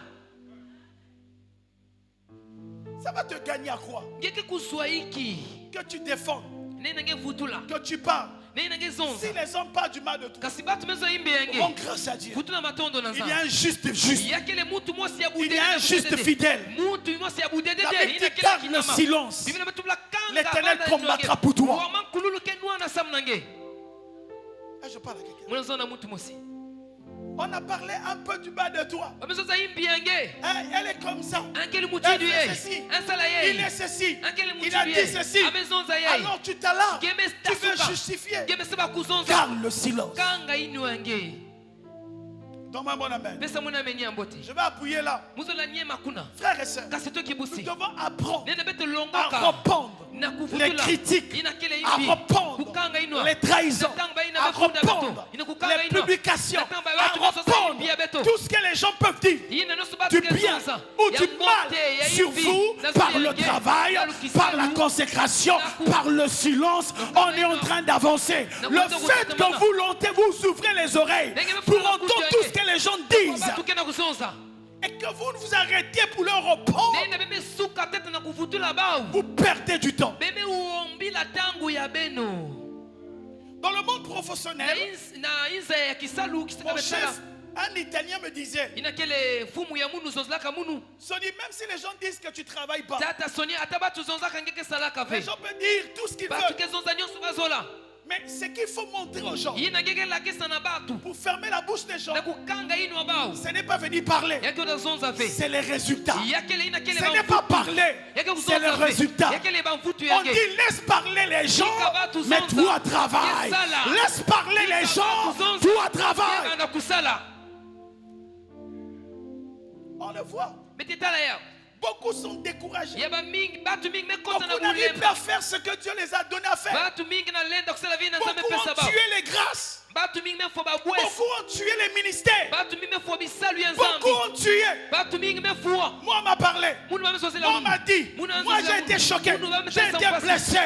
Ça va te gagner à quoi? Ngeke kuswaiki. Que tu défends, Nena nge vutula. que tu parles. Nena nge Si zonza. les hommes parlent du mal de toi, Kasi batu mezo imbe rends yenge. grâce à Dieu. Vutula matondo na Il y a za. un juste juste. Yakele mutu mosi ya budede. Il y a un juste fidèle. Mutu mosi ya budede. La Bible dit, garde le silence. L'Éternel combattra pour toi. Ah, je parle à quelqu'un. On a parlé un peu du bas de toi. Hein, elle est comme ça. Elle fait ceci. Il est ceci. Il a dit ceci. Alors tu t'alarmes. Tu veux justifier. Garde le silence. Dans ma bonne amen. Je vais appuyer là. Frères et sœurs, nous devons apprendre à répondre les critiques, à répondre les trahisons, à répondre les publications, à répondre tout ce que les gens peuvent dire du bien ou du mal sur vous par le travail, par la consécration, par le silence. On est en train d'avancer. Le fait que vous lentez, vous ouvrez les oreilles pour entendre tout ce que les gens disent et que vous ne vous arrêtiez pour leur répondre, vous perdez du temps. Dans le monde professionnel, mon chef, un Italien me disait, Sonny, même si les gens disent que tu ne travailles pas, les gens peuvent dire tout ce qu'ils veulent. Mais ce qu'il faut montrer aux gens, pour fermer la bouche des gens, ce n'est pas venir parler, c'est les résultats. Ce n'est pas parler, c'est le résultat. On dit laisse parler les gens, mais toi travaille. Laisse parler les gens, toi travaille. On le voit. Beaucoup sont découragés. Beaucoup n'arrivent pas à faire ce que Dieu les a donné à faire. Beaucoup ont tué les grâces. Beaucoup ont tué les ministères. Beaucoup ont tué. Moi, on m'a parlé. Moi, on m'a dit. Moi, j'ai été choqué. J'ai été blessé.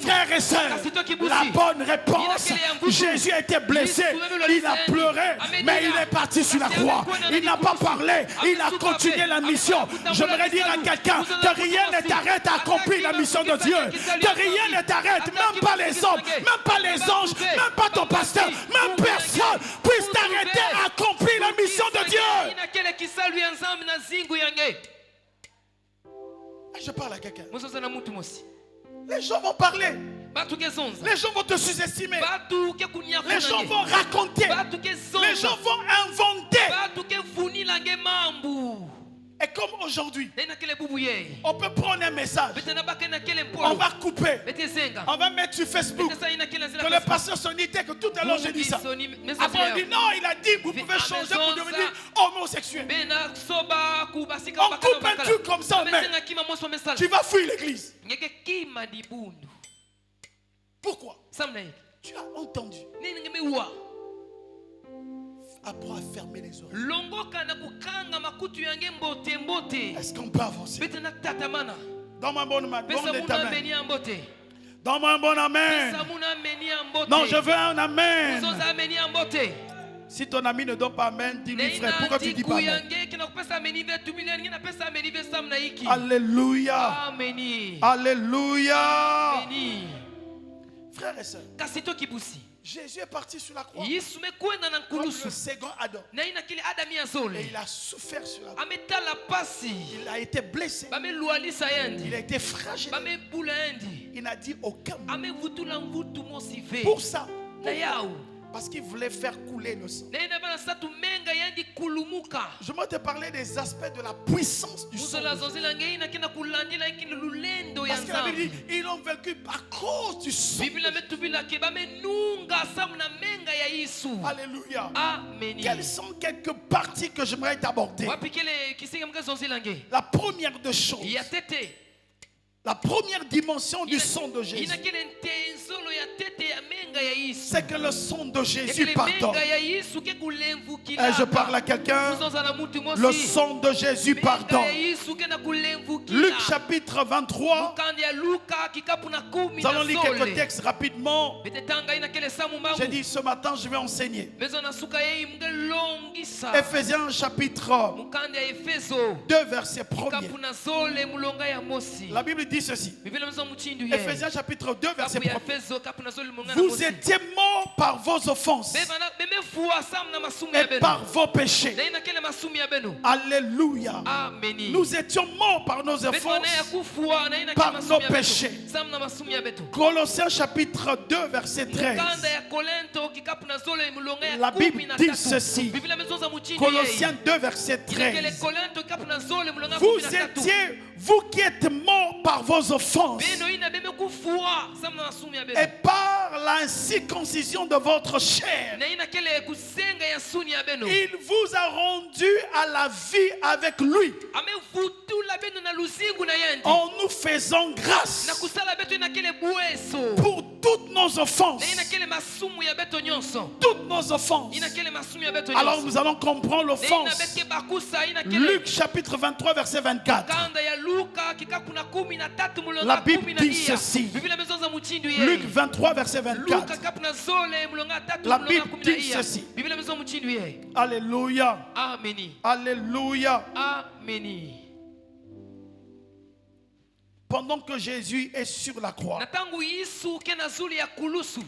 Frères et sœurs, la bonne réponse, Jésus a été blessé. Il a pleuré, mais il est parti sur la croix. Il n'a pas parlé. Il a continué la mission. J'aimerais dire à quelqu'un que rien ne t'arrête à accomplir la mission de Dieu. Que rien ne t'arrête, même pas les hommes, même pas les anges, même pas ton pasteur. Même personne puisse t'arrêter à accomplir la mission de Dieu. Je parle à quelqu'un. Les gens vont parler. Les gens vont te sous-estimer. Les gens vont raconter. Les gens vont inventer. Et comme aujourd'hui, on peut prendre un message, on va couper, on va mettre sur Facebook que le pasteur Sonny, que tout à l'heure j'ai dit ça. Après on dit non, il a dit vous pouvez changer pour devenir homosexuel. On coupe un truc comme ça, mais tu vas fuir l'église. Pourquoi? Tu as entendu. Apprends à fermer les oreilles. Est-ce qu'on peut avancer? Donne-moi un bon amen. Donne-moi un bon amen. Non, je veux un amen. Si ton ami ne donne pas amen, dis-lui frère, pourquoi tu dis pas amen? Alléluia. Alléluia. Frères et sœurs, Jésus est parti sur la croix comme le second Adam. Et il a souffert sur la croix. Il a été blessé. Il a été fragile. Il n'a dit aucun mot. Pour ça, parce qu'il voulait faire couler le sang. Je vais te parler des aspects de la puissance du sang. Parce que la Bible dit, ils ont vaincu à cause du sang. Alléluia. Quelles sont quelques parties que j'aimerais t'aborder? La première des choses, la première dimension du sang de Jésus, c'est que le sang de Jésus pardonne. Et je parle à quelqu'un, le sang de Jésus pardonne. Luc chapitre 23, nous allons lire quelques textes rapidement. J'ai dit ce matin je vais enseigner. Ephésiens chapitre 2 verset 1er. La Bible dit ceci. Ephésiens chapitre 2 verset 1er. Vous étiez morts par vos offenses et par vos péchés. Alléluia. Nous étions morts par nos offenses, par nos péchés. Colossiens chapitre 2 verset 13. La Bible dit ceci. Colossiens 2 verset 13. Vous étiez, vous qui êtes morts par vos offenses et par par la circoncision de votre chair, na ina kele kusenga ya suni ya beno il vous a rendu à la vie avec lui, amevutula beno na luzingu na yendi en nous faisant na grâce kusala beto ina kele bueso pour toutes nos offenses. na ina kele masumu ya beto nyonso Toutes nos offenses. ina kele masumu ya beto Alors nyonso nous allons comprendre na ina l'offense. beke bakusa ina kele Luc chapitre 23 verset 24. kanda ya Luka kikapu na 13 mulonga La Bible 10 dit iya. ceci. Biblia imezonza muchindu Luc yeye 23 verset Luka 24. kikapu na zole mulonga 3 La mulonga Bible 10 dit iya. ceci. Biblia imezonza muchindu yeye. Alléluia. Ameni. Alléluia. Ameni. Pendant que Jésus est sur la croix. Na tangu Yesu kena zuli ya kulusu.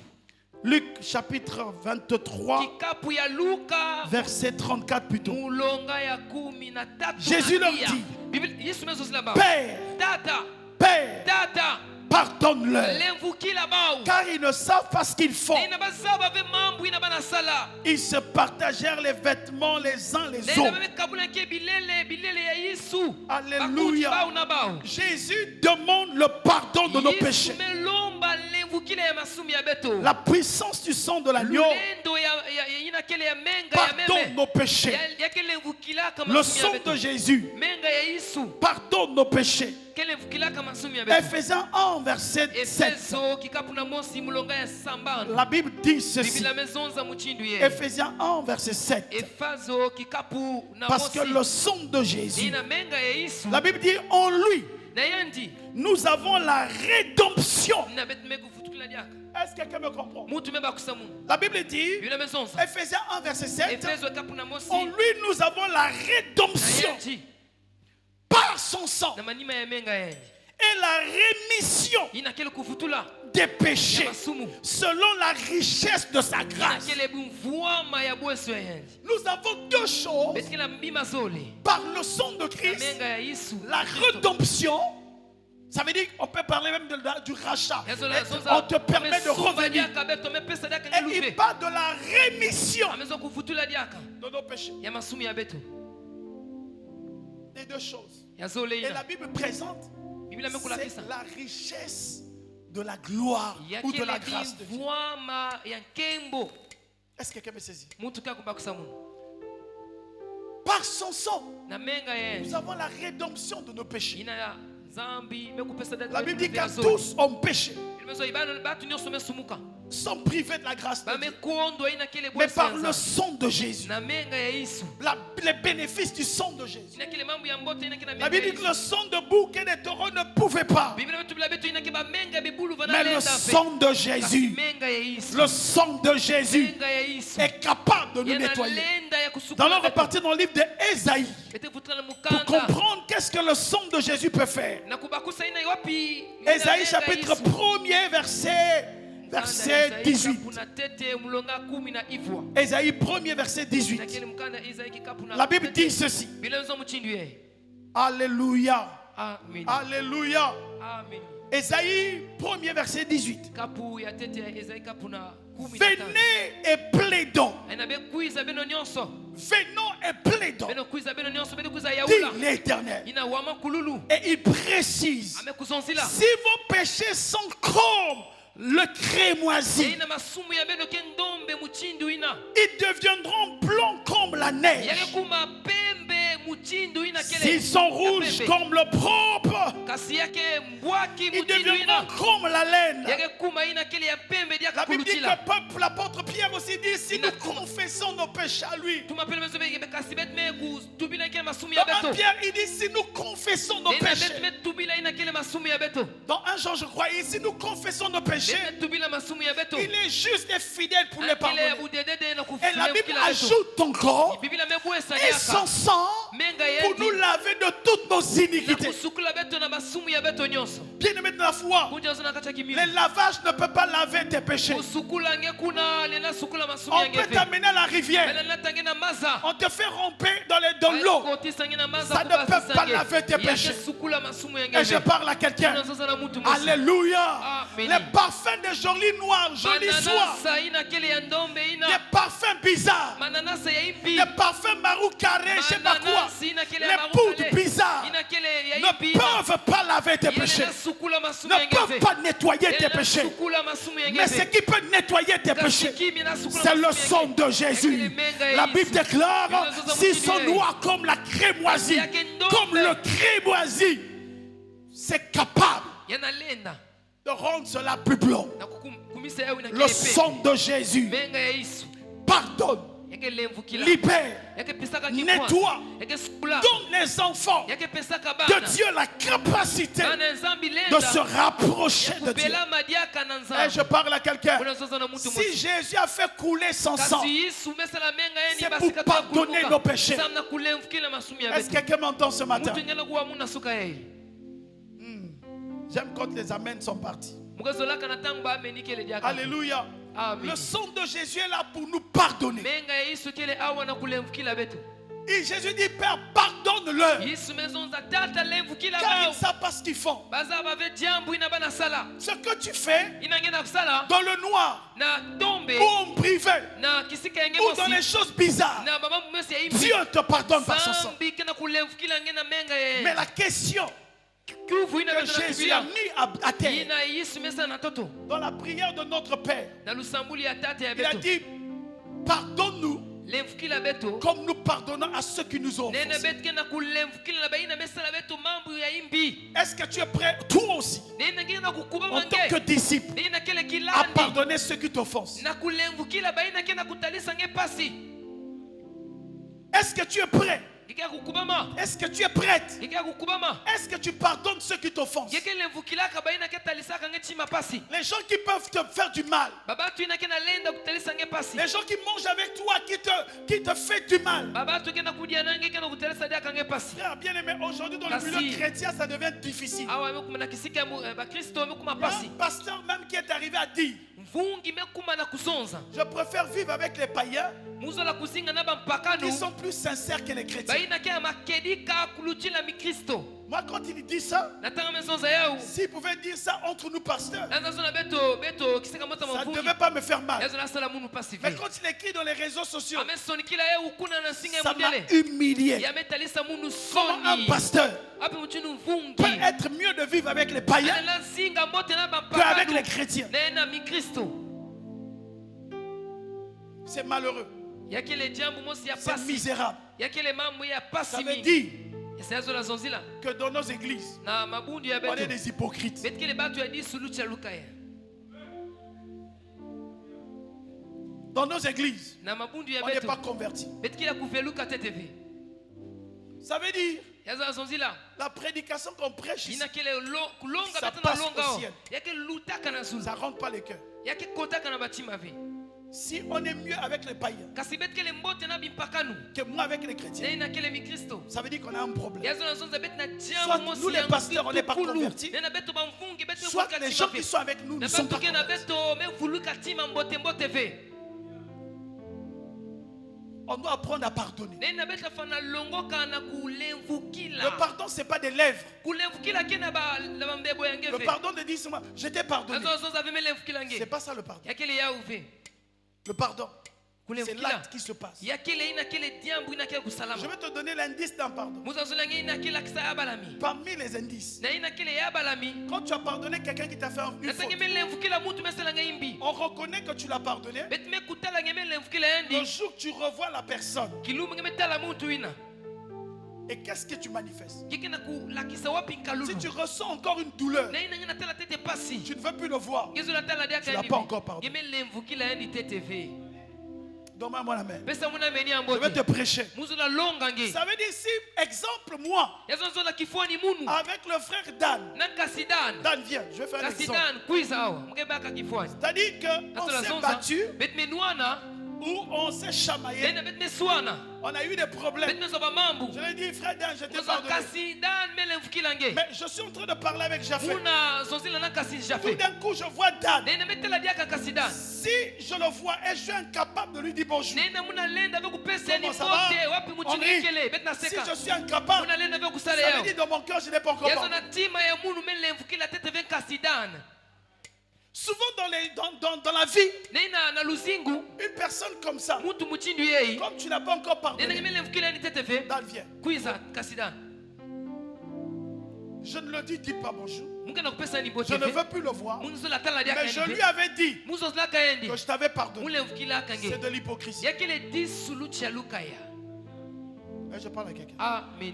Luc chapitre 23 Kikapu ya Luka verset 34 plutôt. mulonga ya 13. Jésus leur iya. dit, Biblia Yesu imezonza ba. Père, Tata, Père, tata, pardonne-leur, lemvukila bao. car ils ne savent pas ce qu'ils font. Ina bazaba ve mambu ina bana sala. Ils se partagèrent les vêtements les uns les autres. Alléluia. Jésus demande le pardon de nos péchés. La puissance du sang de l'agneau pardonne nos péchés. Le sang de Jésus pardonne nos péchés. Ephésiens 1 verset 7. La Bible dit ceci. Ephésiens 1 verset 7. Parce que le sang de Jésus, la Bible dit en lui, nous avons la rédemption. Est-ce que quelqu'un me comprend? La Bible dit, Ephésiens 1 verset 7, en lui nous avons la rédemption par son sang et la rémission des péchés selon la richesse de sa grâce. Nous avons deux choses par le sang de Christ, la rédemption. Ça veut dire qu'on peut parler même du rachat. On te permet de revenir. Et il parle de la rémission de nos péchés. Les deux choses. Et la Bible présente, c'est la richesse de la gloire ou de la grâce de Dieu. Est-ce que quelqu'un me saisit? Par son sang, nous avons la rédemption de nos péchés. La Bible dit que tous ont péché, sont privés de la grâce de Dieu. Mais par le sang de Jésus, les bénéfices du sang de Jésus. La Bible dit que le sang de bouc et de taureau ne pouvait pas. Mais le sang de Jésus, le sang de Jésus est capable de nous nettoyer. Nous allons repartir dans le livre d'Ésaïe pour comprendre qu'est-ce que le sang de Jésus peut faire. Ésaïe chapitre 1er verset 18. Ésaïe 1er verset 18. La Bible dit ceci. Alléluia. Alléluia. Ésaïe 1er verset 18. Venez et plaidons. Venons et plaidons, dit l'Éternel. Et il précise, si vos péchés sont comme le crémoisi, ils deviendront blancs comme la neige. S'ils sont rouges comme le propre, ils deviendront comme la laine. La Bible dit que le peuple, l'apôtre Pierre aussi dit, si nous confessons nos péchés à lui. Dans 1 Pierre, il dit, si nous confessons nos péchés. Dans 1 Jean, je crois, si nous confessons nos péchés, il est juste et fidèle pour les pardonner. Et la Bible ajoute encore, et son sang pour nous laver de toutes nos iniquités. Bien aimé de la foi, les lavages ne peuvent pas laver tes péchés. On peut t'amener à la rivière, on te fait ramper dans l'eau, ça ne peut pas laver tes péchés. Et je parle à quelqu'un, alléluia, les parfums de jolie noire, jolie soie, des parfums bizarres, des parfums marou carré, je sais pas quoi, les poudres bizarres ne peuvent pas laver tes péchés, ne peuvent pas nettoyer tes péchés. Mais ce qui peut nettoyer tes péchés, c'est le sang de Jésus. La Bible déclare, s'ils sont noirs comme la crémoisie, comme le crémoisie, c'est capable de rendre cela plus blanc. Le sang de Jésus pardonne, libère, nettoie, donne les enfants de Dieu la capacité de se rapprocher de Dieu. Et je parle à quelqu'un. Si Jésus a fait couler son sang, c'est pour pardonner nos péchés. Est-ce que quelqu'un m'entend ce matin? J'aime quand les amens sont partis. Alléluia. Le sang de Jésus est là pour nous pardonner. Et Jésus dit, Père, pardonne-leur. Car ils ne savent pas ce qu'ils font. Ce que tu fais dans le noir, ou en privé, ou dans les choses bizarres, Dieu te pardonne par son sang. Mais la question que Jésus a mis à terre dans la prière de notre Père, il a dit, pardonne-nous comme nous pardonnons à ceux qui nous ont offensés. Est-ce que tu es prêt, toi aussi, en tant que disciple, à pardonner ceux qui t'offensent? Est-ce que tu es prêt? Est-ce que tu es prête? Est-ce que tu pardonnes ceux qui t'offensent? Les gens qui peuvent te faire du mal, les gens qui mangent avec toi, qui te fait du mal. Frère bien-aimé, aujourd'hui dans le milieu chrétien, ça devient difficile. Il y a un pasteur même qui est arrivé à dire, je préfère vivre avec les païens qui sont plus sincères que les chrétiens. Moi, quand il dit ça, s'il pouvait dire ça entre nous pasteurs, ça ne devait pas me faire mal. Mais quand il écrit dans les réseaux sociaux, ça m'a humilié. Comment un pasteur peut être mieux de vivre avec les païens qu'avec les chrétiens? C'est malheureux. C'est misérable. Ça veut dire que dans nos églises, on est des hypocrites. Dans nos églises, on n'est pas convertis. Ça veut dire la prédication qu'on prêche ici, ça passe au ciel. Ça ne rentre pas les cœurs. Si on est mieux avec les païens que moi avec les chrétiens, ça veut dire qu'on a un problème. Soit nous les pasteurs on n'est pas convertis, soit les gens qui sont avec nous ne sont pas convertis. On doit apprendre à pardonner. Le pardon, ce n'est pas des lèvres. Le pardon de dire seulement, je t'ai pardonné. Ce n'est pas ça le pardon. Le pardon, c'est l'acte qui se passe. Je vais te donner l'indice d'un pardon. Parmi les indices, quand tu as pardonné quelqu'un qui t'a fait une faute, on reconnaît que tu l'as pardonné le jour que tu revois la personne. Et qu'est-ce que tu manifestes? Si tu ressens encore une douleur, tu ne veux plus le voir, tu ne l'as pas encore pardonné. Donne-moi la main. Je vais te prêcher. Ça veut dire si, exemple, moi, avec le frère Dan, Dan viens, je vais faire un exemple. C'est-à-dire qu'on s'est battu, ou on s'est chamaillé, on a eu des problèmes. Je lui ai dit, frère Dan, je t'ai pardonné. Mais je suis en train de parler avec Japheth. Tout d'un coup, je vois Dan. Si je le vois et je suis incapable de lui dire bonjour, comment ça va? On rit. Si je suis incapable, ça veut dire dans mon cœur, je n'ai pas encore pardonné. dans la vie, Nena na luzingu. une personne comme ça, Mutu muchindu yei. comme tu n'as pas encore Nena pardonné, kimele mfukile ni teteve. Dan vient. Kuiza kasida. Je ne le dis pas bonjour. Munga na kupesa ni Je botefe. ne veux plus le voir. Munzo la tala dia Mais je kaendi. lui avais dit Muzo la kaendi. que je t'avais pardonné. Mule mfukila kange. C'est de l'hypocrisie. Yakele disulu cha lukaya. Et je parle à quelqu'un. Amen.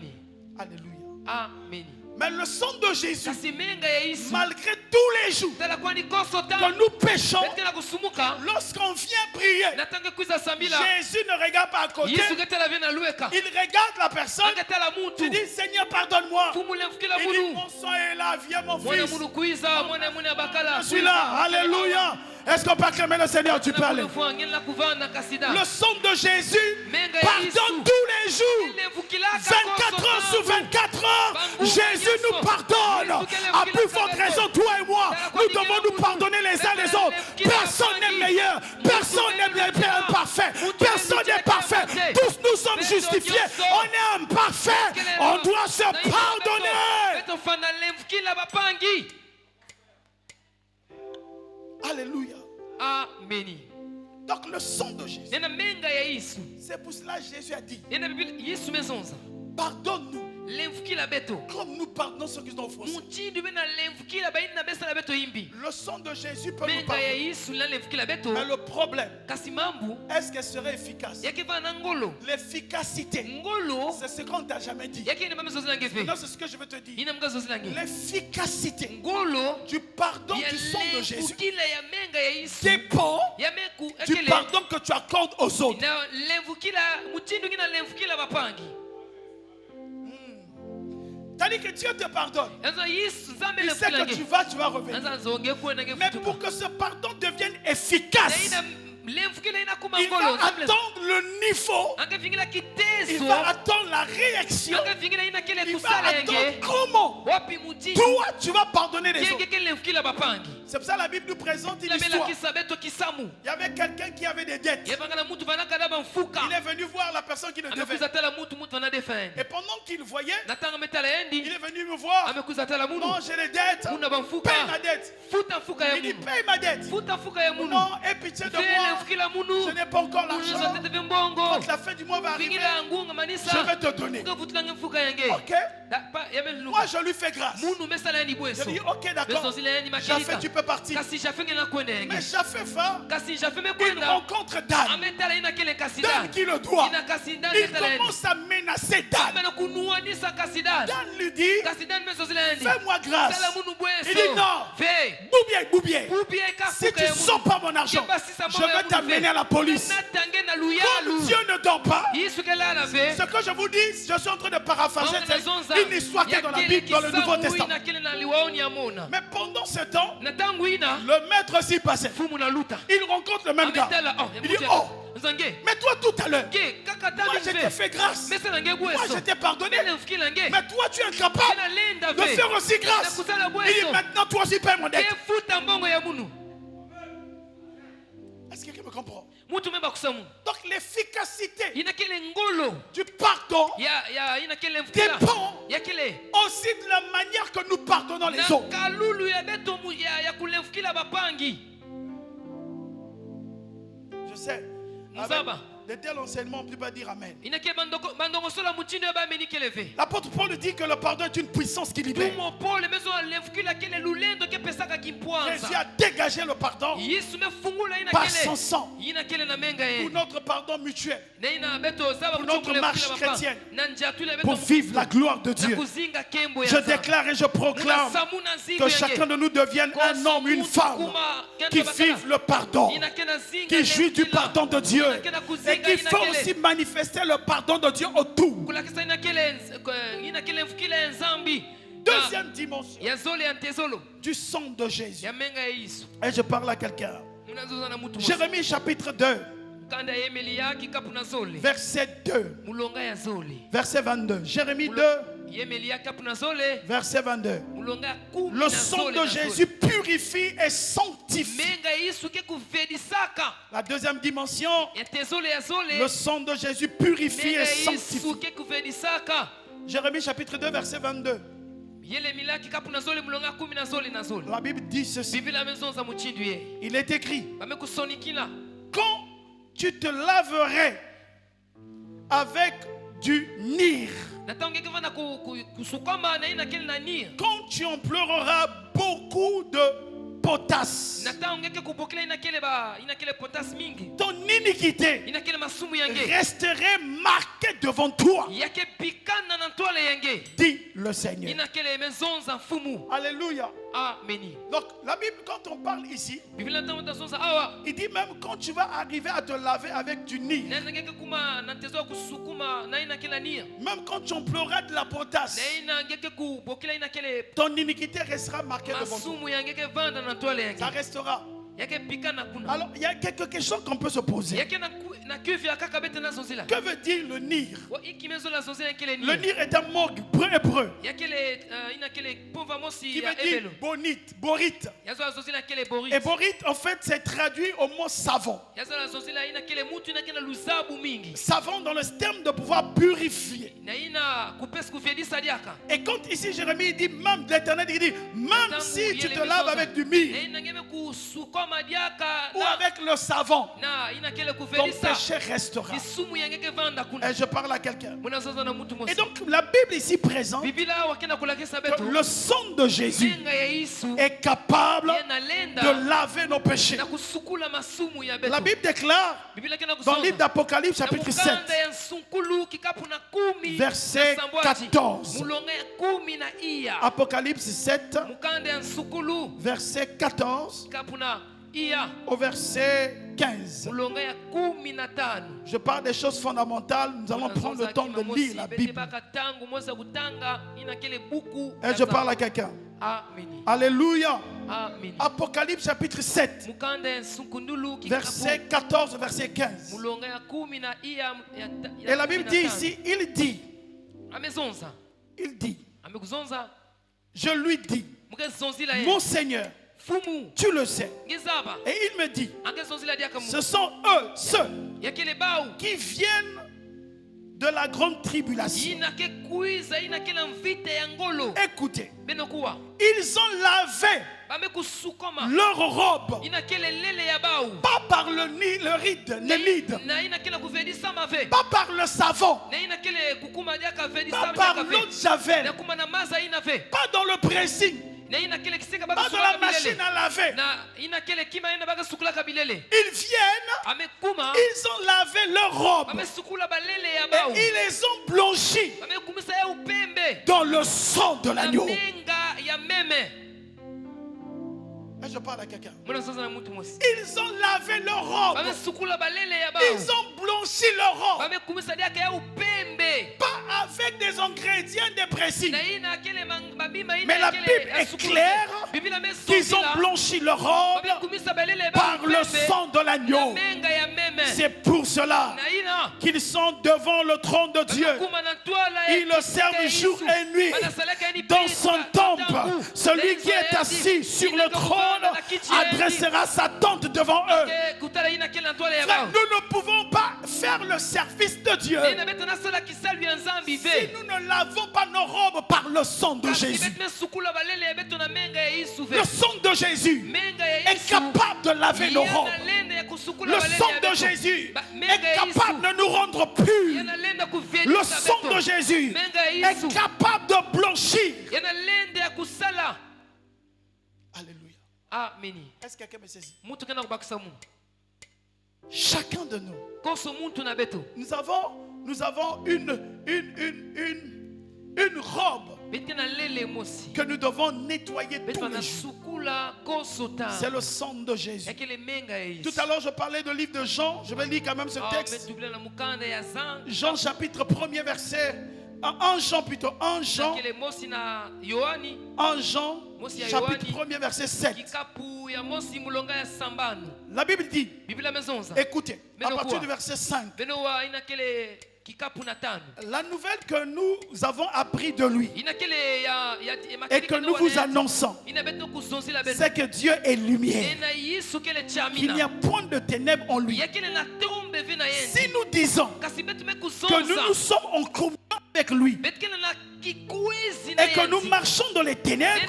Alléluia. Amen. Mais le sang de Jésus, Kasi menga ya Yesu. malgré tous les jours Tala kwani koso que ta. nous péchons, Betela kusumuka. lorsqu'on vient prier, Natanga kuiza sambila. Jésus ne regarde pas à côté. Yesu ketela vena lueka. Il regarde la personne. Akatala Tu muntu. dis, Seigneur, pardonne-moi. Fumule mfukila Il dit, munu. mon sang est là, viens mon Mwana fils. munu kuiza, mwana munu bakala. Je suis là. Alléluia. Est-ce qu'on peut acclamer le Seigneur? Tu peux aller. Le Le sang de Jésus Menga pardonne Yesu. tous les jours. 24 heures sur 24 heures, Jésus nous pardonne. À plus forte raison, toi et moi, nous devons nous pardonner les uns les autres. Personne n'est meilleur, personne n'est imparfait, personne n'est parfait. Tous nous sommes justifiés, on est imparfait, on doit se pardonner. Alléluia. Amen. Donc le sang de Jésus, Nena menga ya Yesu. c'est pour cela que Jésus a dit, Nena Biblia Yesu mezonza. pardonne-nous Lemfukila beto. comme nous pardonnons ceux qui nous ont offensés. Muchindu bena lemfukila baini na besa la beto imbi. Le sang de Jésus peut nous Menga ya pardonner. Yesu la lemfukila beto. Mais le problème, Kasi mambu est-ce qu'elle serait efficace? yake vana ngolo. L'efficacité, Ngolo c'est ce qu'on t'a jamais dit. yake ni mame zozi lange fe. Non, c'est ce que je veux te dire. Ina mga zozi lange. L'efficacité Ngolo du pardon ya du sang de Jésus lemfukila ya menga ya Yesu. dépend Ya meku du ekele. pardon que tu accordes aux autres. Na lemfukila muchindu ngina lemfukila bapangi. C'est-à-dire que Dieu te pardonne. Enzo Yesu zambe Il sait lemfukila que tu nge. vas revenir. Enzo zonge kuwe nange Mais futuka. pour que ce pardon devienne efficace, lemfukila ina kuma il va ngolo. attendre le niveau, Ange vingila il kiteso. va attendre la réaction, Ange vingila ina kele il va kusala attendre yenge. comment Wapi muchindu. toi tu vas pardonner les Yenge autres. kele lemfukila bapangi. C'est pour ça que la Bible nous présente une Ila mela histoire. kisa beto kisamu. Il y avait quelqu'un qui avait des dettes. Yebangala mutu vanaka daba mfuka. Il est venu voir la personne qui le devait. Amekuza tala mutu vana defend. Et pendant qu'il voyait, Natanga metala il endi. est venu me voir. Amekuza tala munu. Non, j'ai des dettes. Muna bamfuka. Paye ma dette. Futa mfuka ya Il dit, munu. paye ma dette. Futa mfuka ya munu. Non, aie pitié de Vele moi. mfukila munu. Je n'ai pas encore Munu l'argent. zote teve mbongo. Quand la fin du mois va arriver, Vingila ngunga je manisa. vais te donner. Nga futuka nge mfuka yange. Ok? Moi Moi, je lui fais grâce. munu mesala yani Je bweso. dis, ok, d'accord. Beso zile yani J'ai fait, makilika. tu peux partir. Kasi jafe ngena kwenda Mais yange. j'ai fait faim. Kasi jafe Il mekwenda. rencontre Dan. Ametala ina kele kasi Dan dan. qui le doit. Ina kasi dan Il metala yani. commence à menacer Dan. Amena kunuanisa kasi dan. Dan lui dit, Kasi dan meso zile yani. fais-moi grâce. Sala munu bweso. Il dit non. Fe. Boubier, Boubier. Ubie ka Si fuka tu ya ne munu. sors pas mon argent, je vais t'amener à la police. Natange na Comme luyalu. Dieu ne dort pas, Yesu kela na fe. ce que je vous dis, je suis en train de paraphraser une histoire qui est dans la Bible, dans le Nouveau Testament. Mais pendant ce temps, le maître s'y passait. Il rencontre le même gars. Il dit, oh, mais toi tout à l'heure, moi je t'ai fait grâce. Moi je t'ai pardonné. Mais toi tu es incapable de faire aussi grâce. Il dit, maintenant toi aussi paie mon dette. Est-ce que quelqu'un me comprend? Donc l'efficacité du pardon dépend aussi de la manière que nous pardonnons les autres. Je sais, avec de tels enseignements, on ne peut pas dire Amen. L'apôtre Paul dit que le pardon est une puissance qui libère. Jésus a dégagé le pardon par son sang pour notre pardon mutuel, pour notre marche chrétienne, pour vivre la gloire de Dieu. Je déclare et je proclame que chacun de nous devienne un homme, une femme qui vive le pardon, qui jouit du pardon de Dieu et qui fait aussi manifester le pardon de Dieu autour. Deuxième dimension du sang de Jésus. Et je parle à quelqu'un. Jérémie chapitre 2. Verset 2. Verset 22. Jérémie 2. Verset 22. Le sang de Jésus purifie et sanctifie. La deuxième dimension, le sang de Jésus purifie et sanctifie. Jérémie chapitre 2, verset 22. yele mila kikapu na zoli mulonga 10 na zoli na zoli. La Bible dit ceci. Biblia mezonza muchindu ye. Il est écrit, Bamekusonikila. quand tu te laverais avec du nir, Natangekevana kusukama na ina kile na nia. quand tu emploieras beaucoup de potasse, Natangeke kubokela ina kile potas mingi. ton iniquité Ina kile masumu yange. resterait marquée devant toi, Yake pikana na ntwale yange. dit le Seigneur. Ina kile mezonza fumu. Alléluia. Ameni. Donc la Bible, quand on parle ici, Biblia ntamutazonza awa. il dit même quand tu vas arriver à te laver avec du nir, Nangeke kuma nantezo kusukuma na ina kile nia. même quand tu emploieras de la potasse, Na ina ngeke kubokela ina kile ton iniquité restera marquée devant toi. masumu yangeke vanda na ntwale yange. Ça restera. Yake pikana kuna. Alors, il y a quelques questions qu'on peut se poser. Yake na kufi akaka bete na zonzila. Que veut dire le nir? Wa ikimezo la zonzila kile Le ni. nir est un mot hébreu Yake ina kile pova mosi qui ya veut dire ebelo. bonite, borite. Yazo la zonzila kile borit. Et borite, en fait, c'est traduit au mot savon. Yazo la zonzila ina kile mutu ina kile luzabu mingi. Savon dans le terme de pouvoir purifier. Na ina kupesi kufiedisa diaka. Et quand ici Jérémie dit, même l'Éternel, il dit, même si tu te laves avec du Na myrrhe ina ngeme kusukoma diaka. ou avec le savon, Na ina kile ton kufiedisa. péché restera. Kisumu yangeke vanda kuna. Et je parle à quelqu'un. Muna zoza na mutu mosi. Et donc la Bible ici présente Biblia wakena kulakisa que betu. le sang de Jésus Menga ya Yesu. est capable Yana lenda. de laver nos péchés. Na kusukula masumu ya betu. La Bible déclare Biblia kena dans le livre kusonza. d'Apocalypse Na chapitre mukanda 7, ya nsukulu kikapu na 10 verset na sambwati. 14. Mulonga ya 10 na iya. Apocalypse 7, Mukanda ya nsukulu verset 14 kikapu na iya. au verset 15. Mulonga ya 15. Je parle des choses fondamentales. Nous allons prendre le temps de lire la Bible. Tangu moza kutanga ina kile buku. Et je parle à quelqu'un. Amen. Alléluia. Amen. Apocalypse chapitre 7, Mukanda ya nsukundulu verset kikapu. 14, verset 15. Mulonga ya 10 na iya. Et la Bible dit ici, il dit, Amezonza. Amekuzonza. je lui dis, Mukazonzila ye. mon Seigneur, Fumu. tu le sais. Ngizaba. Et il me dit, Angezonzila diaka mu. ce sont eux, ceux Yakele bau. qui viennent de la grande tribulation. Ina ke kuiza ina kila mvite ya ngolo. Écoutez, Benokuwa. ils ont lavé Bame kusukoma. leur robe, Ina kele lele ya bau. pas par le ride, le lead, Na ina kele kuvedisa mave. pas par le savon, Na ina kele kukuma diaka vedisa pas par diaka l'eau de ve. javel, Na kuma na maza ina ve. pas dans le pressing, Na ina kele kisinga pas baka dans la sukula machine bilele. à laver. Na ina kele kima ina baka sukula kabilele. Ils viennent, Amekuma. ils ont lavé leur robe Bame sukula balele ya et bau. ils les ont blanchis Bame kumisa ya upembe. dans le sang de Na l'agneau. menga ya meme. Et je parle à quelqu'un. Mwana sasa na mutu mosi. Ils ont lavé leur robe, Bame sukula balele ya bau. ils ont blanchi leur robe, Bame kumisa diaka ya upembe. pas avec des ingrédients de pressing. Na ina kele mabima ina Mais la kele Bible ya est sukula. claire Biblia qu'ils ont blanchi leur robe Bame kumisa balele ya bau par le upembe. sang de l'agneau. Menga ya meme. C'est pour cela Na ina. qu'ils sont devant le trône de Dieu. Kuma na toala ya Ils le servent Yesu. jour et nuit. Bana salaka ni Dans pesa, son temple, tangu. celui qui est Na assis Yesu sur le trône adressera sa tente devant eux. Ke kutala ina kele na toala ya Frère, bau. nous ne pouvons pas faire le service de Dieu Ina beta na sala kisalu ya nzambi si ve. nous ne lavons pas nos robes par le sang de Kasi Jésus. beta na sukula balele ya beto na menga ya Yesu ve. Le sang de Jésus Menga ya est Yesu. capable de laver nos robes. Yana lenda ya kusukula Le balele sang ya de beto. Jésus Menga est ya capable Yesu. de nous rendre purs. Yana lenda kuvedisa Le sang beto. de Jésus Menga ya Yesu. est capable de blanchir. Yana lenda ya kusala. Alléluia. Ameni. Est-ce que quelqu'un me saisit? Mutu kana kubakisa mu. Chacun de nous, Koso muntu na beto. nous avons une robe Beti na lele mosi. que nous devons nettoyer Beti tous na les jours. sukula koso ta. C'est le sang de Jésus. Yakele menga ya Yesu. Tout à l'heure, je parlais du livre de Jean. Je vais lire quand même ce texte. Metubila na mukanda ya Zan. Jean chapitre 1er verset. 1 Jean plutôt. 1 Jean. Yakele mosi na Yohani. 1 Jean Mosi ya chapitre Yohani. 1er verset 7. Kikapu ya mosi mulonga ya sambano. La Bible dit, Biblia mezonza. écoutez, à Mais de partir quoi? du verset 5. Beno wa ina kele kikapu na tano. La nouvelle que nous avons appris de lui Ina kele ya et que nous vous annonçons, ina beto kuzonzi la beto. c'est que Dieu est lumière. Ina Yesu kele Qu'il n'y a chamina. point de ténèbres en lui. Yakele na tombe vina Si yendi. nous disons Kasi betu me que nous kuzonza. sommes en communion avec lui, Betkele na et que nous marchons dans les ténèbres,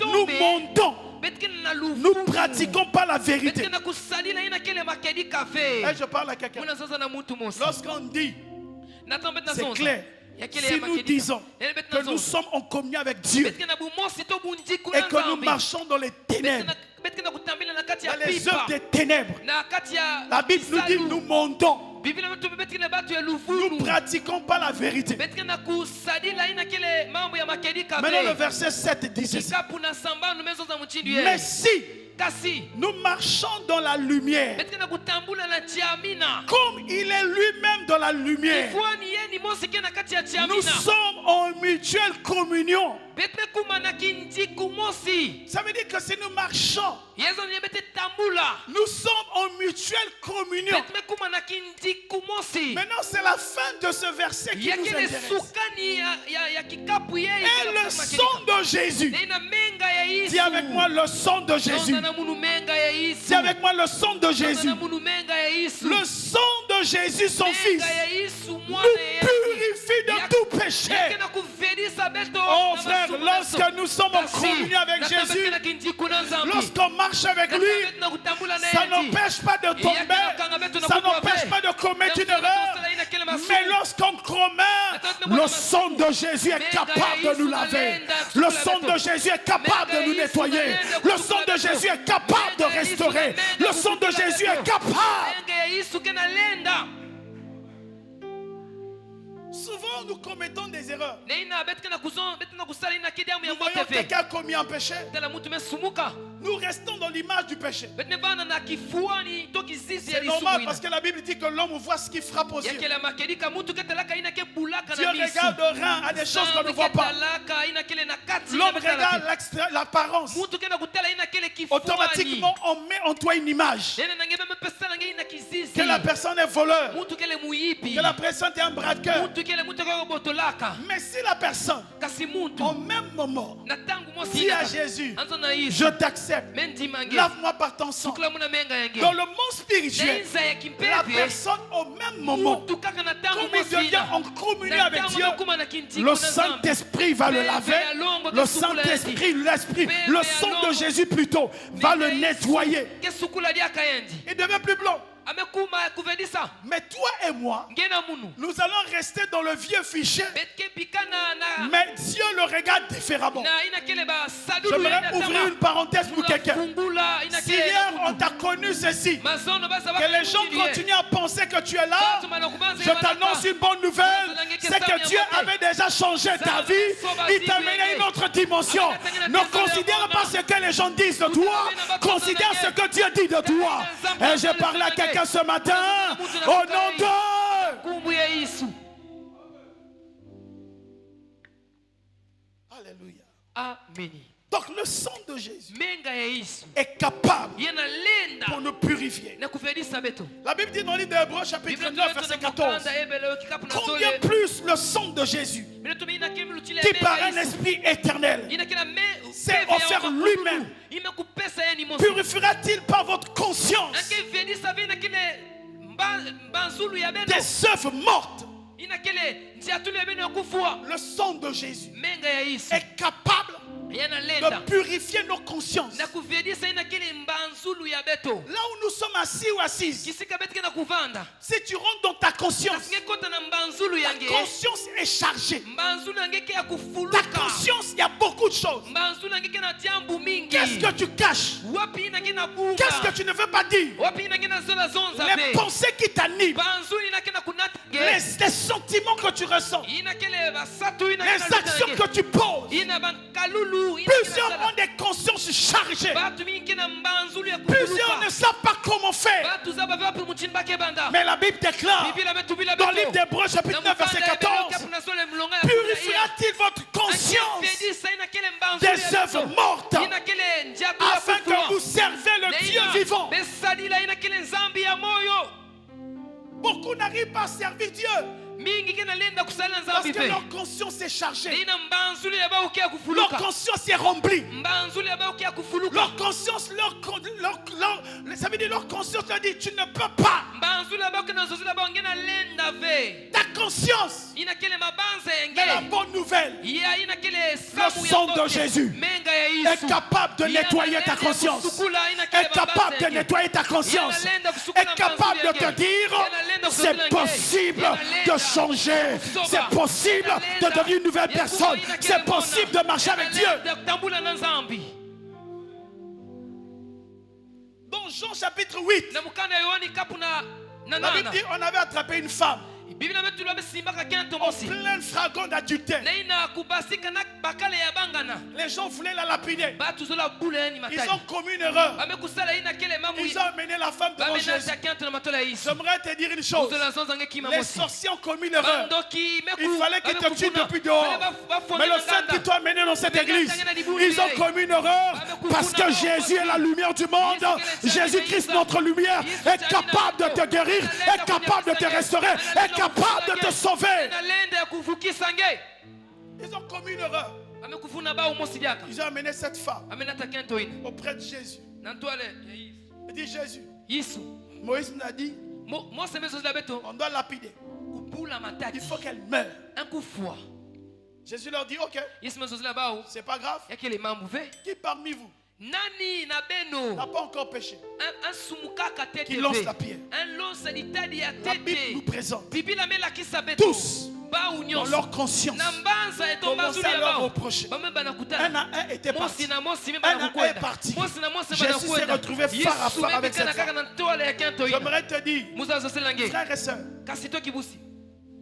nous montons. Nous ne pratiquons pas la vérité. Et je parle à quelqu'un. Lorsqu'on dit, c'est clair, si nous disons que nous sommes en communion avec Dieu et que nous marchons dans les ténèbres, dans les œuvres des ténèbres, la Bible nous dit nous montons. Nous ne pratiquons pas la vérité. Maintenant le verset 7 dit ceci. Mais si nous marchons dans la lumière, comme il est lui-même dans la lumière, nous sommes en mutuelle communion. Ça veut dire que si nous marchons, nous sommes en mutuelle communion. Maintenant, c'est la fin de ce verset qui nous intéresse. Et le sang de Jésus. Dis avec moi le sang de Jésus. Dis avec moi le sang de Jésus. Le sang de Jésus, son Fils, nous purifie de tout péché. Oh frère, lorsque nous sommes en communion avec Jésus, lorsqu'on marche avec lui, ça n'empêche pas de tomber, ça n'empêche pas de commettre une erreur. Mais lorsqu'on commet, le sang de Jésus est capable de nous laver. Le sang de Jésus est capable de nous nettoyer. Le sang de Jésus est capable de restaurer. Le sang de Jésus est capable. Souvent nous commettons des erreurs. Nous voyons quelqu'un a commis un péché. Nous restons dans l'image du péché. C'est normal parce que la Bible dit que l'homme voit ce qui frappe aux yeux. Dieu regarde au rein à des choses qu'on ne voit pas. L'homme regarde l'apparence. Automatiquement on met en toi une image. Que la personne est voleur. Que la personne est un braqueur. Mais si la personne au même moment dit à Jésus, je t'accepte, lave-moi par ton sang, dans le monde spirituel, la personne au même moment, comme il devient en communion avec Dieu, le Saint-Esprit va le laver, le Saint-Esprit, l'Esprit, le sang de Jésus plutôt va le nettoyer. Il devient plus blanc. Mais toi et moi, nous allons rester dans le vieux fichier. Mais Dieu le regarde différemment. J'aimerais ouvrir une parenthèse pour quelqu'un. Si hier on t'a connu ceci, que les gens continuent à penser que tu es là, je t'annonce une bonne nouvelle. C'est que Dieu avait déjà changé ta vie. Il t'a mené à une autre dimension. Ne considère pas ce que les gens disent de toi. Considère ce que Dieu dit de toi. Et j'ai parlé à quelqu'un ce matin au nom de Alléluia. Amen. Donc le sang de Jésus est capable pour nous purifier. La Bible dit dans le livre d'Hébreux chapitre 9 verset 14, combien plus le sang de Jésus qui par un esprit éternel s'est offert lui-même purifiera-t-il par votre conscience des œuvres mortes. Le sang de Jésus est capable de purifier nos consciences. Là où nous sommes assis ou assises, si tu rentres dans ta conscience, ta conscience est chargée. Ta conscience, il y a beaucoup de choses. Qu'est-ce que tu caches? Qu'est-ce que tu ne veux pas dire? Les pensées qui t'animent, les sentiments que tu ressens, les actions que tu poses. Plusieurs ont des consciences chargées. Plusieurs ne savent pas comment faire. Mais la Bible déclare dans le livre d'Hébreux chapitre 9 verset 14, purifiera-t-il votre conscience des œuvres mortes afin que vous servez le Dieu vivant? Beaucoup n'arrivent pas à servir Dieu parce que leur conscience est chargée. Leur conscience est remplie. Leur conscience, ça veut dire leur conscience leur dit tu ne peux pas. Ta conscience. Mais la bonne nouvelle, le sang de Jésus est capable de nettoyer ta conscience, est capable de nettoyer ta conscience, est capable de te dire c'est possible de changer, c'est possible de devenir une nouvelle personne, c'est possible de marcher avec Dieu. Dans Jean chapitre 8, la Bible dit on avait attrapé une femme en plein flagrant d'adultère. Les gens voulaient la lapider. Ils ont commis une erreur. Ils ont amené la femme devant Jésus. J'aimerais te dire une chose. Les sorciers ont commis une erreur. Il fallait qu'ils te tuent depuis dehors. Mais le fait qu'ils t'ont amené dans cette église, ils ont commis une erreur parce que Jésus est la lumière du monde. Jésus-Christ, notre lumière, est capable de te guérir, est capable de te restaurer, est capable de te sauver. Ils ont commis une erreur. Ils ont amené cette femme auprès de Jésus. Il dit Jésus. Moïse nous a dit on doit lapider. Il faut qu'elle meure. Jésus leur dit ok, c'est pas grave. Qui parmi vous n'a pas encore péché? Qui lance la pierre. La Bible nous présente tous dans leur conscience commençaient à leur reprocher. Un à un était parti. Un à un est parti. Jésus s'est retrouvé phare à phare avec cette femme. J'aimerais te dire, frères et sœurs,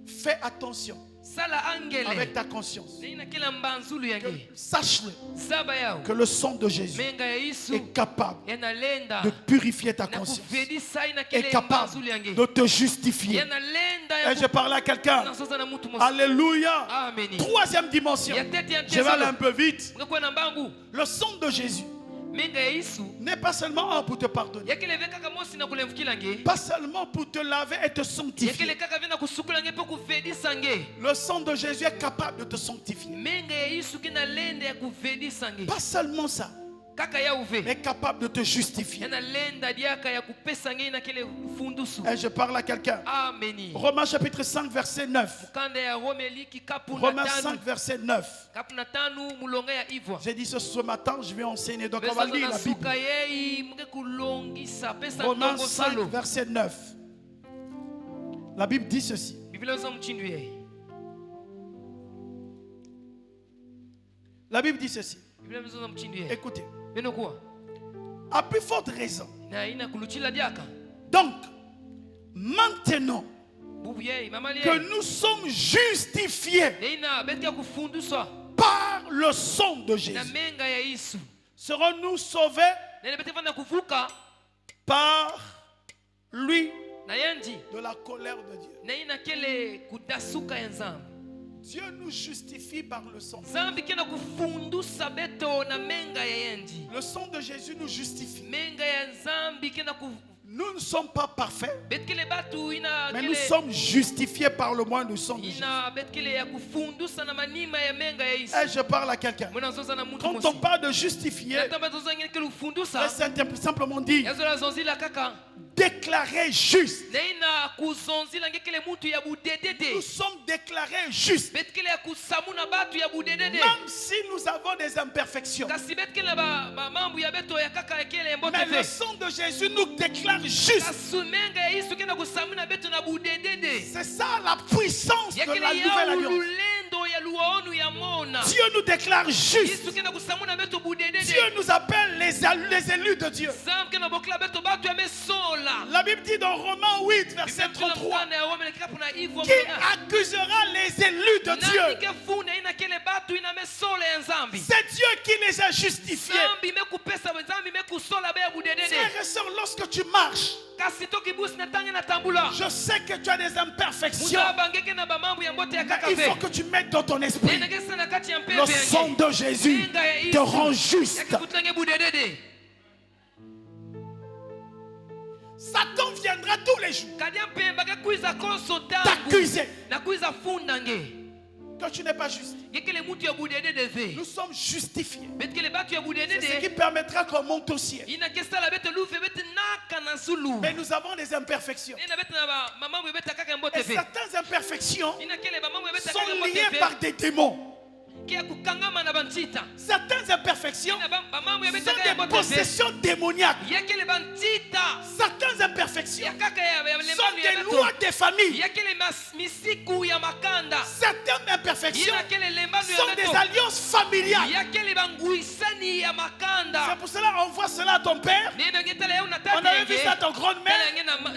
fais attention avec ta conscience. Sache-le que le sang de Jésus est capable de purifier ta conscience, est capable de te justifier. Et je parle à quelqu'un. Alléluia. Troisième dimension. Je vais aller un peu vite. Le sang de Jésus n'est pas seulement pour te pardonner, pas seulement pour te laver et te sanctifier. Le sang de Jésus est capable de te sanctifier. Pas seulement ça, mais capable de te justifier. Et je parle à quelqu'un. Romains chapitre 5 verset 9. Romains 5 verset 9. J'ai dit ce matin, je vais enseigner, donc on va lire la Bible. Romains 5 verset 9. La Bible dit ceci. La Bible dit ceci. Écoutez. À plus forte raison. Donc, maintenant que nous sommes justifiés par le sang de Jésus, serons-nous sauvés par lui de la colère de Dieu. Dieu nous justifie par le sang. Le sang de Jésus nous justifie. Nous ne sommes pas parfaits, mais nous sommes justifiés par le moyen du sang de Jésus. Et je parle à quelqu'un. Quand on parle de justifier, c'est simplement dire déclaré juste. Nous sommes déclarés justes. Même si nous avons des imperfections. Mais le sang de Jésus nous déclare juste. C'est ça la puissance de la nouvelle alliance. Dieu nous déclare juste. Dieu nous appelle les élus de Dieu. La Bible dit dans Romains 8 verset 33, qui accusera les élus de Dieu? C'est Dieu qui les a justifiés. Frères et sœurs, lorsque tu marches, je sais que tu as des imperfections, mais il faut que tu mettes dans ton esprit le sang de Jésus te rend juste. Satan viendra tous les jours t'accuser que tu n'es pas juste. Nous sommes justifiés. C'est ce qui permettra qu'on monte au ciel. Mais nous avons des imperfections. Et certaines imperfections sont liées par des démons. kia kukangama na bantita Certaines imperfections bamambo ya sont betaka ya des botembe possessions démoniaques. yakele bantita Certaines imperfections yakaka ya sont lemanu des ya lois bato des familles. yakele misiku ya makanda Certaines imperfections yakele lembanu sont ya des bato alliances familiales. yakele banguisani ya makanda C'est pour cela qu'on voit cela à ton père. nene ngetala yo na On tata avait vu ça à ton grand-mère.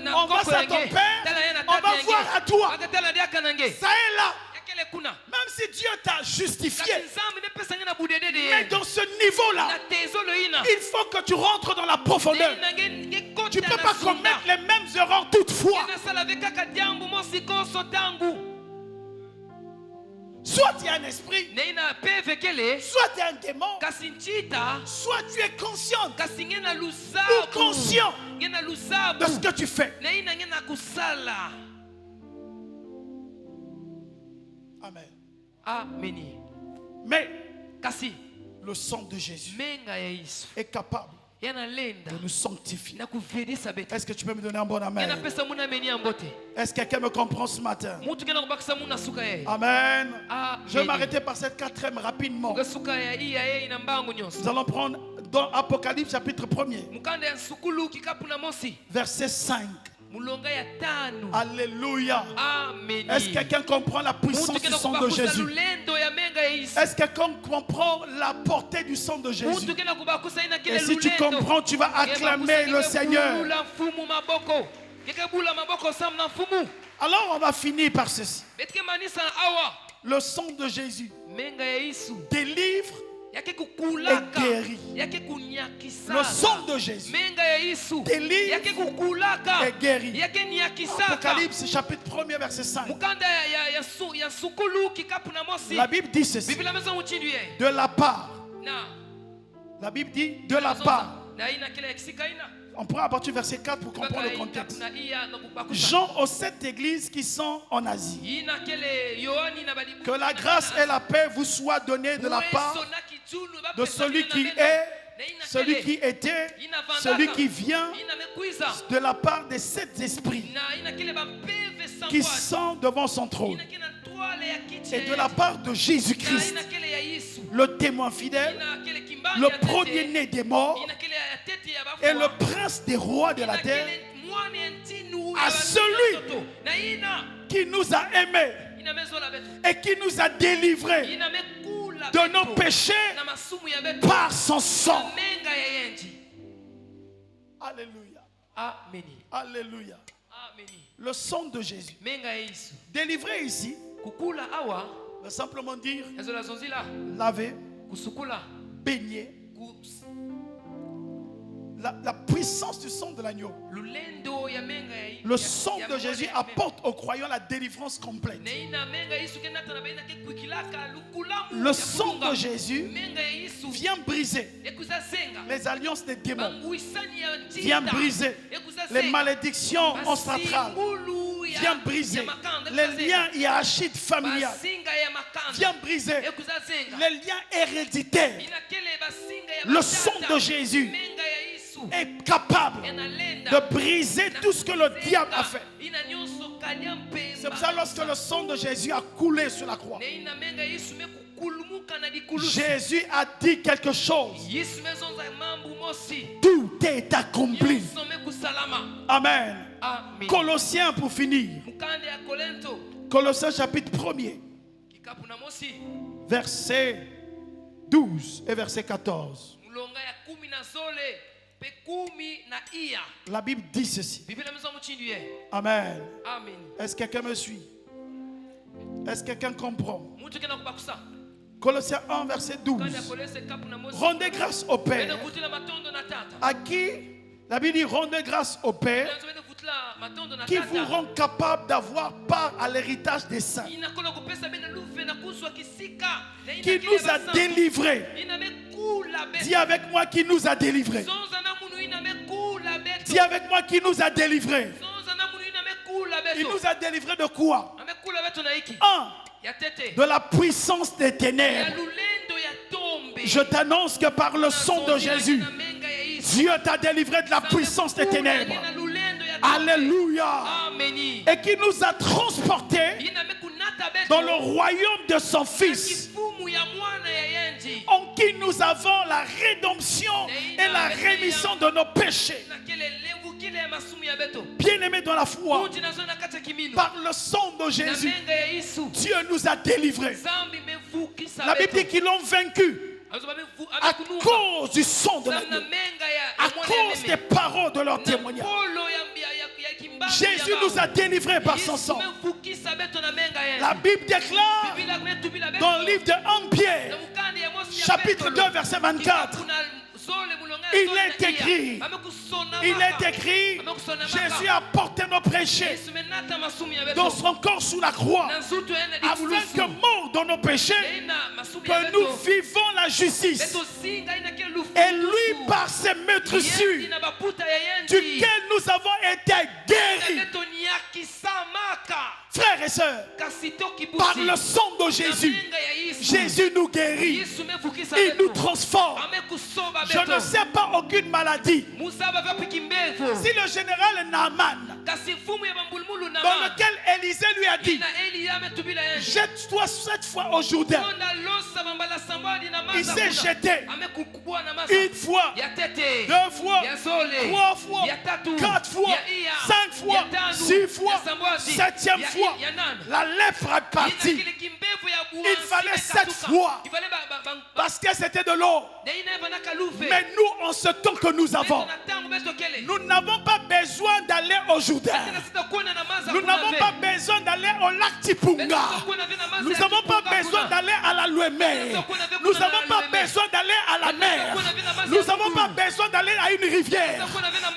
na On voit ça à ton père. On va voir à toi. akatala dia kanange Ça est là. yakele kuna Même si Dieu t'a justifié. kasi nzambe ne pesa ngena budede de Mais dans ce niveau-là, na tezo loina il faut que tu rentres dans la profondeur. Tu ne peux pas commettre les mêmes erreurs toutefois. Soit tu es un esprit, soit tu es un démon, soit tu es conscient ou conscient de ce que tu fais. Amen. Amen. Mais Kasi le sang de Jésus menga ya Yesu est capable yana lenda de nous sanctifier. na kuvedisa betu. Est-ce que tu peux me donner un bon Yana amen? pesa muna meni ambote. Est-ce que quelqu'un me comprend ce matin? Mutu kena kubakisa muna suka ye. Amen. Amen. Je vais m'arrêter par cette quatrième rapidement. Nga suka ya iya ye ina mbangu nyonso. Nous allons prendre dans Apocalypse chapitre 1er, Mukanda ya sukulu kikapu na mosi. verset 5. Mulonga ya tano. Alléluia. Amen. Est-ce que quelqu'un comprend la puissance Mutu du kena sang de kubakusa Jésus? lulendo ya menga ya Yesu. Est-ce que quelqu'un comprend la portée du sang de Jésus? Mutu kena kubakusa ina kile Et si tu lulendo. comprends, tu vas acclamer le Seigneur. Bula mfumu maboko. Bula maboko sam na mfumu. Alors on va finir par ceci. Betke manisa awa. Le sang de Jésus Menga ya Yesu. délivre Yake kukulaka. et guérit. Yake kunyakisaka. Le sang de Jésus Menga ya Yesu. délivre Yake kukulaka. et guérit. Yake nyakisaka. Apocalypse chapitre 1er verset 5. Mukanda ya sukulu kikapu na mosi. La Bible dit ceci. Biblia meza uchindu ye. De la part. Na. La Bible dit de la part. Na ina kile yakisika ina. On prend à partir du verset 4 pour comprendre le contexte. Na iya na kubakusa. Jean aux 7 églises qui sont en Asie. Ina kele Yohani na balibu. Que la grâce et la paix vous soient données de la part de celui qui est, celui qui était, celui qui vient, de la part des 7 esprits qui sont devant son trône, et de la part de Jésus-Christ, le témoin fidèle, le premier-né des morts et le prince des rois de la terre, à celui qui nous a aimés et qui nous a délivrés de nos péchés par son sang. Alléluia. Amen. Alléluia. Amen. Le sang de Jésus. Menga ya Yesu. Délivré ici, Kukula awa. veut simplement dire Ezola zonzila. laver, Kusukula. baigner. Kus. La puissance du sang de l'agneau. Lulendo ya menga ya. Le sang de Jésus apporte aux croyants la délivrance complète. Neina menga Yesu kenata na baina ke kwikilaka lukulamu. Le sang de Jésus Menga ya Yesu. vient briser Ekuza zenga. les alliances des démons, Banguisani ya njita. vient briser Ekuza les zenga. malédictions ancestrales, Basimbulu ya- vient briser ya makanda. les Ekuza zenga. liens hiérarchiques familiales, Basinga ya makanda. vient briser Ekuza zenga. les liens héréditaires. Ina kele basinga ya Le batata. sang de Jésus Menga ya Yesu. est capable Yanalenda. de briser tout ce que le diable a fait. Ina nyonso kanya mpemba. C'est pour ça lorsque le sang de Jésus a coulé sur la croix, Ne ina menga Yesu mekukulumuka na dikulusi. Jésus a dit quelque chose. Yesu mezonza mambu mosi. Tout est accompli. Nyonso mekusalama. Amen. Amen. Colossiens pour finir. Mukande ya Kolento. Colossiens chapitre 1er, Kikapu na mosi. verset 12 et verset 14. Mulonga ya 10 na zole. Pe 10 na iya. La Bible dit ceci. Biblia meza muchindu ye. Amen. Amen. Est-ce que quelqu'un me suit? Est-ce que quelqu'un comprend? Mutu kena kubakusa. Colossiens 1, verset 12. Kande ya Kolese kapu na mosi. Rendez grâce au Père, Bene kutila matondo na tata. à qui la Bible dit rendez grâce au Père, Bene kutila matondo na qui vous tata. rend capable d'avoir part à l'héritage des saints, Inakola kupesa bene lufe na kuswa kisika. Na ina qui kile nous a basa. délivrés. Ina mekula beto. Dis avec moi qui nous a délivrés. Zonza na munu ina mekula beto. Dis avec moi qui nous a délivrés. Zonza na munu ina mekula Il beto. nous a délivrés de quoi? Amekula beto na hiki. Un, Ya tete. de la puissance des Ya ténèbres. lulendo ya tombe. Je t'annonce que par le sang de Jésus, Na menga ya Yesu. Dieu t'a délivré de la puissance des ténèbres. Na lulendo ya tombe. Alléluia. Ameni. Et qui nous a transportés Ina mekunata beto. dans le royaume de son Fils. Kifumu ya qui nous avons la rédemption et la rémission de nos péchés. Bien-aimés dans la foi, par le sang de Jésus, Dieu nous a délivrés. La Bible dit qu'ils l'ont vaincu à cause du sang de l'agneau, à cause des paroles de leur témoignage. Jésus nous a délivrés par son sang. La Bible déclare dans le livre de 1 Pierre, chapitre 2, verset 24, il est écrit, Jésus a porté nos péchés dans son corps sous la croix, afin que mort dans nos péchés, que nous vivons la justice. Et lui, par ses meurtrissures, duquel nous avons été guéris. Frères et sœurs, par le sang de Jésus, Jésus nous guérit, il nous transforme. Je ne sais pas aucune maladie. Si le général Naaman, dans lequel Élisée lui a dit, jette-toi 7 fois au Jourdain, il s'est jeté 1 fois, 2 fois, 3 fois, 4 fois, 5 fois, 6 fois, 7e fois. La lèpre est partie. Il fallait 7 fois parce que c'était de l'eau. Mais nous, en ce temps que nous avons, nous n'avons pas besoin d'aller au Jourdain. Nous n'avons pas besoin d'aller au lac Tipunga. Nous n'avons pas besoin d'aller à la Louémé. Nous n'avons pas besoin d'aller à la mer. Nous n'avons pas besoin d'aller à une rivière.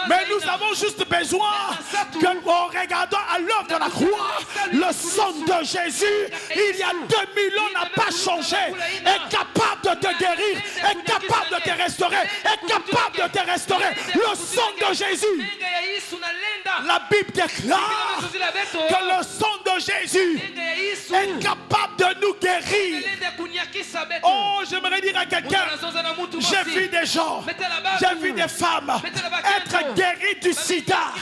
Mais nous avons juste besoin que, en regardant à l'œuvre de la croix, le sang de Jésus, il y a 2000 ans, n'a pas changé, est capable de te guérir, est capable de te restaurer, est capable de te restaurer. Le sang de Jésus. La Bible déclare que le sang de Jésus est capable de nous guérir. Oh, j'aimerais dire à quelqu'un, j'ai vu des gens, j'ai vu des femmes être guéris du sida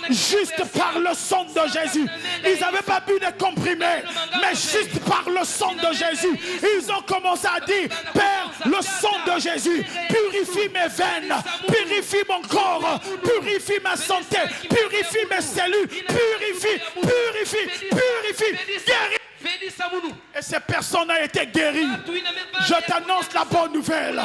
juste par le sang de Jésus. Ils n'avaient pas bu de comprimés, mais juste par le sang de Jésus, ils ont commencé à dire, Père, le sang de Jésus purifie mes veines, purifie mon corps, purifie ma santé, purifie mes cellules, purifie, guéris. Et ces personnes ont été guéries. Je t'annonce la bonne nouvelle.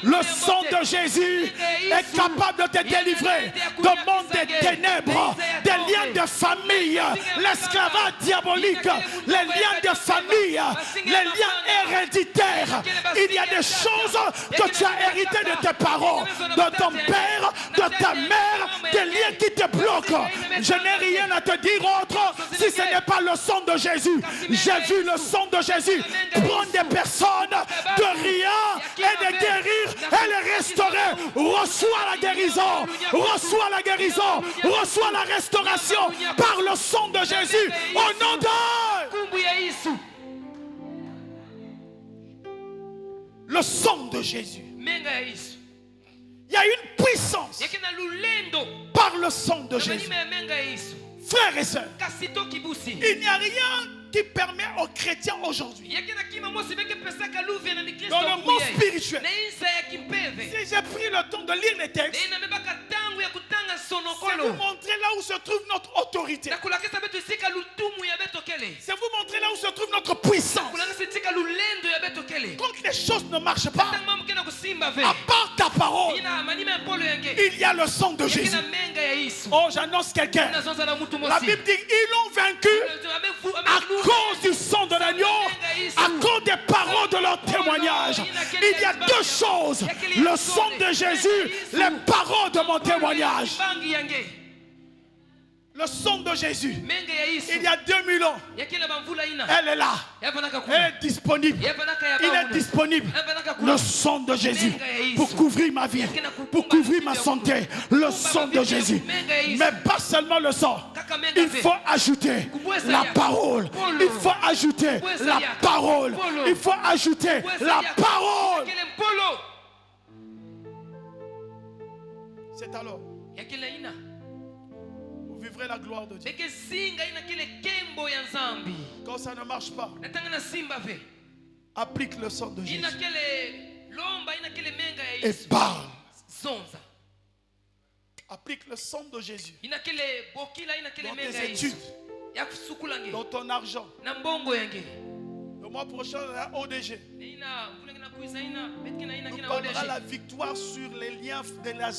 Le sang de Jésus est capable de te délivrer du monde des ténèbres, des liens de famille, l'esclavage diabolique, les liens de famille, les liens héréditaires. Il y a des choses que tu as héritées de tes parents, de ton père, de ta mère, des liens qui te bloquent. Je n'ai rien à te dire autre si ce n'est pas le sang de Jésus. J'ai vu le sang de Jésus prendre des personnes de rien et de guérir et les restaurer. Reçois la guérison, reçois la guérison, reçois la restauration par le sang de Jésus. Au nom de le sang de Jésus. Il y a une puissance par le sang de Jésus. Frères et sœurs, il n'y a rien qui permet aux chrétiens aujourd'hui, dans le monde spirituel, si j'ai pris le temps de lire les textes, c'est vous montrer là où se trouve notre autorité, c'est vous montrer là où se trouve notre puissance. Quand les choses ne marchent pas, à part ta parole, il y a le sang de Jésus. Oh, j'annonce quelqu'un. La Bible dit ils l'ont vaincu à cause du sang de l'agneau, à cause des paroles de leur témoignage. Il y a 2 choses: le sang de Jésus, les paroles de mon témoignage. Le sang de Jésus, il y a 2000 ans, elle est là, elle est disponible, il est disponible. Le sang de Jésus pour couvrir ma vie, pour couvrir ma santé. Le sang de Jésus, mais pas seulement le sang, il faut ajouter la parole, il faut ajouter la parole, il faut ajouter la parole. C'est alors vous vivrez la gloire de Dieu. Quand ça ne marche pas, applique le sang de Jésus. lomba ina kile menga ya et Yesu parle. zonza Applique le sang de Jésus ina kile bokila ina kile dans menga tes ya Yesu études, ya kusukula nge dans ton argent. na mbongo yange Le mois prochain, la ODG ina kulengena kuiza ina betkina ina nous kina donnera odeje la victoire sur les liens,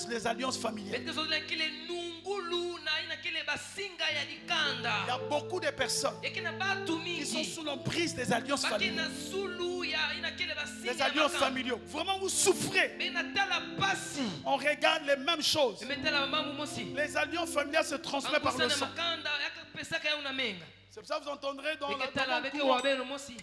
les alliances familiales. betke zozela kile nungulu na ina kile basinga ya Il y dikanda a beaucoup de personnes ekina batu qui sont mingi sous l'emprise des alliances bakina familiales. sulu ya ina kile Les basinga alliances familiales. Vraiment, vous souffrez. bena tala pasi On regarde les mêmes choses. emetala mambo mosi Les alliances familiales se transmettent par le angusana sang. makanda yakapesaka ya una menga C'est pour ça que vous entendrez dans eketala le beke courant, wabeno mosi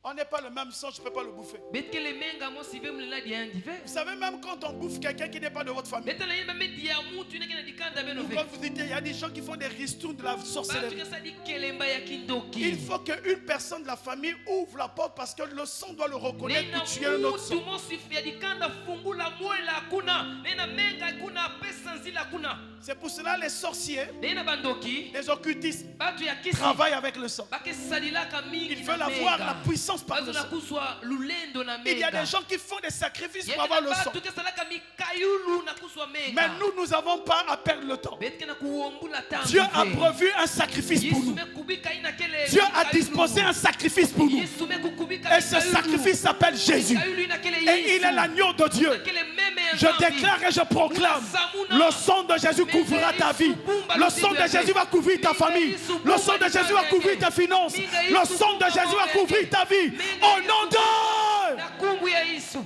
on n'est pas le même sang, je ne peux pas le bouffer. betkele menga mosi ve mlela dia ndive Vous savez, même quand on bouffe quelqu'un qui n'est pas de votre famille, betala yemba media mutu ina kina dikanda beno ou ve quand vous dites, il y a des gens qui font des ristournes de la batu sorcellerie. kesa dikelemba ya kindoki Il faut qu'une personne de la famille ouvre la porte parce que le sang doit le reconnaître nena que tu es notre sang. mutu mosi ya dikanda fungula mwela hakuna nena menga hakuna pesa nzila hakuna C'est pour cela les sorciers, nena bandoki les occultistes batu ya kisi travaillent avec le sang. bakesalilaka mingi Ils veulent avoir la puissance par le bazona sang. kuswa lulendo na Il y a menga des gens qui font des sacrifices pour Yeke avoir na le sang. batu kesalaka mikayulu na kuswa menga Mais nous n'avons pas à perdre le temps. betke na kuombula tango Dieu a ve. prévu un sacrifice pour nous. Yesu mekubika ina kele Dieu a mikayulu. disposé un sacrifice pour nous. Yesu mekukubika Et ce mikayulu. sacrifice s'appelle Jésus. Mikayulu ina kele Et Yesu. il est l'agneau de Dieu. Kele meme ya Je Nzambi. déclare et je proclame, le sang de Jésus couvrira ta vie. Le sang de Jésus va couvrir ta famille. Le sang de Jésus va couvrir tes finances. Le sang de Jésus va couvrir ta vie. Au nom de Na kungu ya Yesu.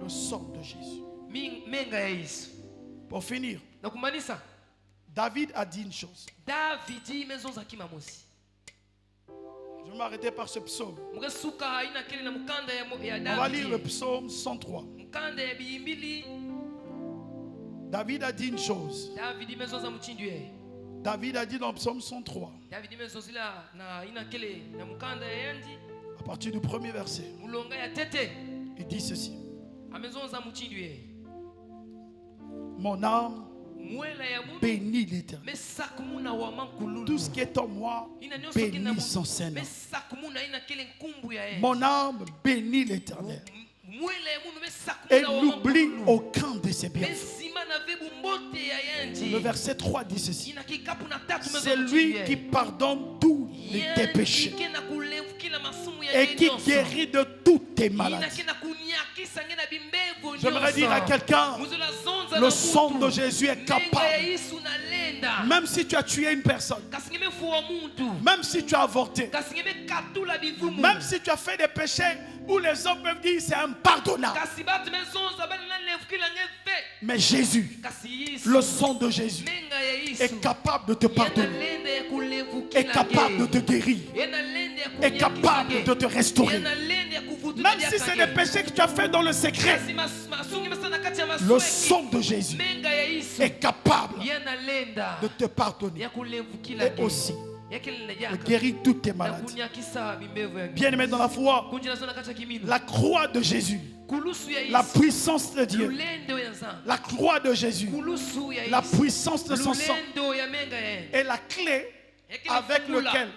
le sang de Jésus. Menga ya Yesu. Pour finir, Na kumanisa David a dit une chose. Davidi mezonza kima mosi. Je vais m'arrêter par ce psaume. Mugesuka haina kele na mukanda ya On va lire le Davidi. psaume 103. Mukanda ya biyimbili David a dit une chose. Davidi mezonza muchindu ye. David a dit dans le psaume 103, Davidi mezonzila na ina kele na mukanda ya yandi à partir du premier verset, mulonga ya tete il dit ceci. amezonza muchindu ye. Mon âme Mwela ya munu bénit l'Éternel. mesakumuna wa mankululu. Tout ce qui est en moi Ina nyonso kina bénit son Seigneur. mesakumuna ina kele nkumbu ya ye. Mon âme bénit l'Éternel. Mwela ya munu Et mesakumuna wa n'oublie mankululu. aucun de ses bienfaits. Mesima na vebu mbote ya yandi. Le verset 3 dit ceci. Ina kikapu na tatu C'est lui qui pardonne tous tes péchés Kena kulevu kila masumu ya et qui nyonso. guérit de toutes tes Ina maladies. kena kunyakisa ngena bimbevu J'aimerais nyonso. dire à quelqu'un, Muzula zonza le na sang mutu. de Jésus est Menga ya capable. Yesu na lenda. Même si tu as tué une personne, Kasi ngemefuwa muntu. même si tu as avorté, Kasi ngemekatula bivumu. même si tu as fait des péchés où les hommes peuvent dire c'est impardonnable. Kasi batu mezonza bali na levu kila ngefe. Mais Jésus, Kasi Yesu. le sang de Jésus, Menga ya Yesu. est capable de te Yana pardonner, lenda ya kulevu est kila capable de nge. te guérir, Yana lenda ya est kunyakisa capable nge. de te restaurer. Yana lenda ya kuvutulia Même si diaka c'est nge. des péchés que tu as fait dans le secret, Kasi masungi mesana kati ya le masweki. sang de Jésus Menga ya Yesu. est capable Yana lenda de te pardonner ya kulevu kila et nge. aussi Ya kile de yaka. guérir toutes tes Na maladies. kunyakisa bimbevu ya nge. Bien-aimés dans la foi, Kunjina zona kati ya kimino. la croix de Jésus, Kulusu ya la Yesu. puissance de Dieu, Lulendo ya Nzambe. la croix de Jésus, Kulusu ya la Yesu. puissance de son sang Lulendo ya menga ya. est la clé avec lequel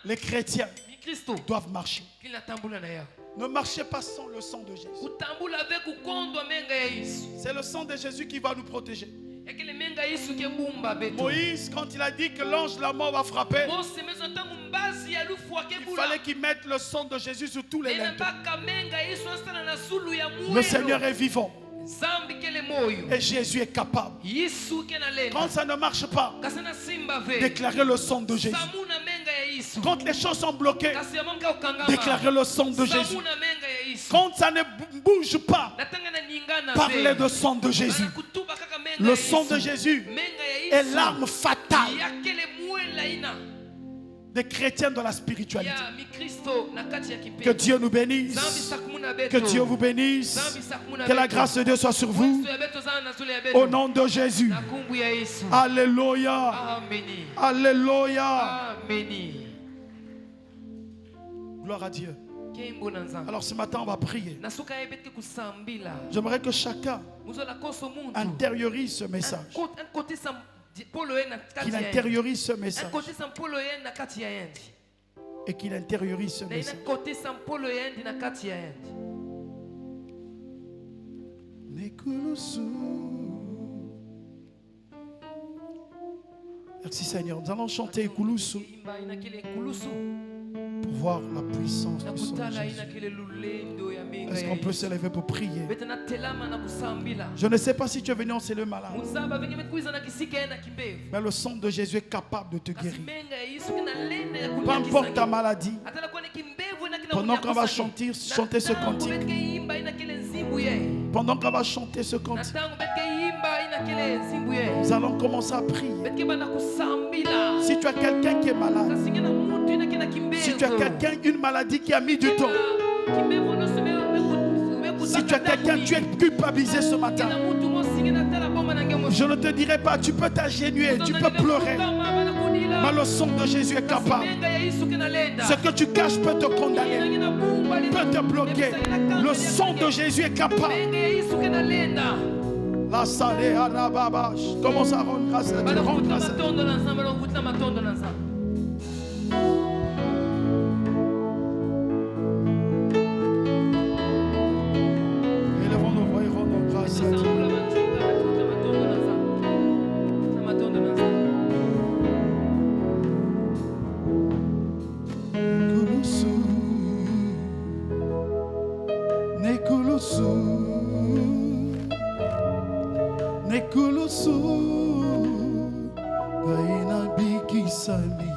les chrétiens Mikristo doivent marcher. kila tambula na ya. Ne marchez pas sans le sang de Jésus. Kutambula avec ukondwa menga ya Yesu. C'est le sang de Jésus qui va nous protéger. Ekele menga ya Yesu ke bumba beto. Moïse, quand il a dit que l'ange de la mort va frapper, Mose mezo tangu mbazi ya lufu wa il kebula. fallait qu'il mette le sang de Jésus sur tous les Nena linteaux. baka menga ya Yesu asana na sulu ya Le muelo. Seigneur est vivant Zambi kele moyo. et Jésus est capable. Yesu ke na Quand lenda. ça ne marche pas, Kasana simba ve. déclarez le sang de Jésus. Samuna menga ya Yesu. Quand les choses sont bloquées, Kasi ya mamka ukangama. déclarez le sang de Jésus. Samuna menga ya Yesu. Quand ça ne bouge pas, Natanga na ningana parlez ve. de sang de Jésus. Bana kutuba kaka menga Le ya sang de Yesu. Jésus Menga ya est Yesu. l'arme fatale Ya kele muela ina. des chrétiens de la spiritualité. Ya mikristo na kati ya Que kipepo. Dieu nous bénisse. Zambi sakumuna beto. Que Dieu vous bénisse. Zambi sakumuna Que la beto. grâce de Dieu soit sur vous. Kristo ya beto zana na zule ya beto. Au nom de Jésus. Na kumbu ya Yesu. Alléluia. Ameni. Alléluia. Ameni. Gloire à Dieu. Kembo na Nzambe. Alors ce matin, on va prier. Nasuka yebete kusambila. J'aimerais que chacun Muzola koso muntu. intériorise ce message. Un côté sam polo ye na kati Qu'il ya yendi. intériorise ce Un message. côté sam polo ye na kati ya yendi. Et qu'il intériorise ce Na ina message. côté sam polo ye na kati ya yendi. Merci Seigneur. Nous allons chanter Ekulusu pour voir la puissance du sang de Jésus. Est-ce qu'on peut se lever pour prier? Je ne sais pas si tu es venu en cellule malade, mais le sang de Jésus est capable de te guérir. Peu importe ta maladie, pendant qu'on va chanter ce cantique, pendant qu'on va chanter ce cantique, nous allons commencer à prier. Si tu as quelqu'un qui est malade, si tu as quelqu'un, une maladie qui a mis du temps, si tu as quelqu'un, tu es culpabilisé ce matin, je ne te dirai pas, tu peux t'agenouiller, tu peux pleurer, mais le sang de Jésus est capable. Ce que tu caches peut te condamner, peut te bloquer. Le sang de Jésus est capable. La salée à la babache. Commence à rendre grâce à Dieu. Rends grâce à Dieu. Élevons nos voix et rendons grâce à Dieu. Nekulusu, gaina biki sami.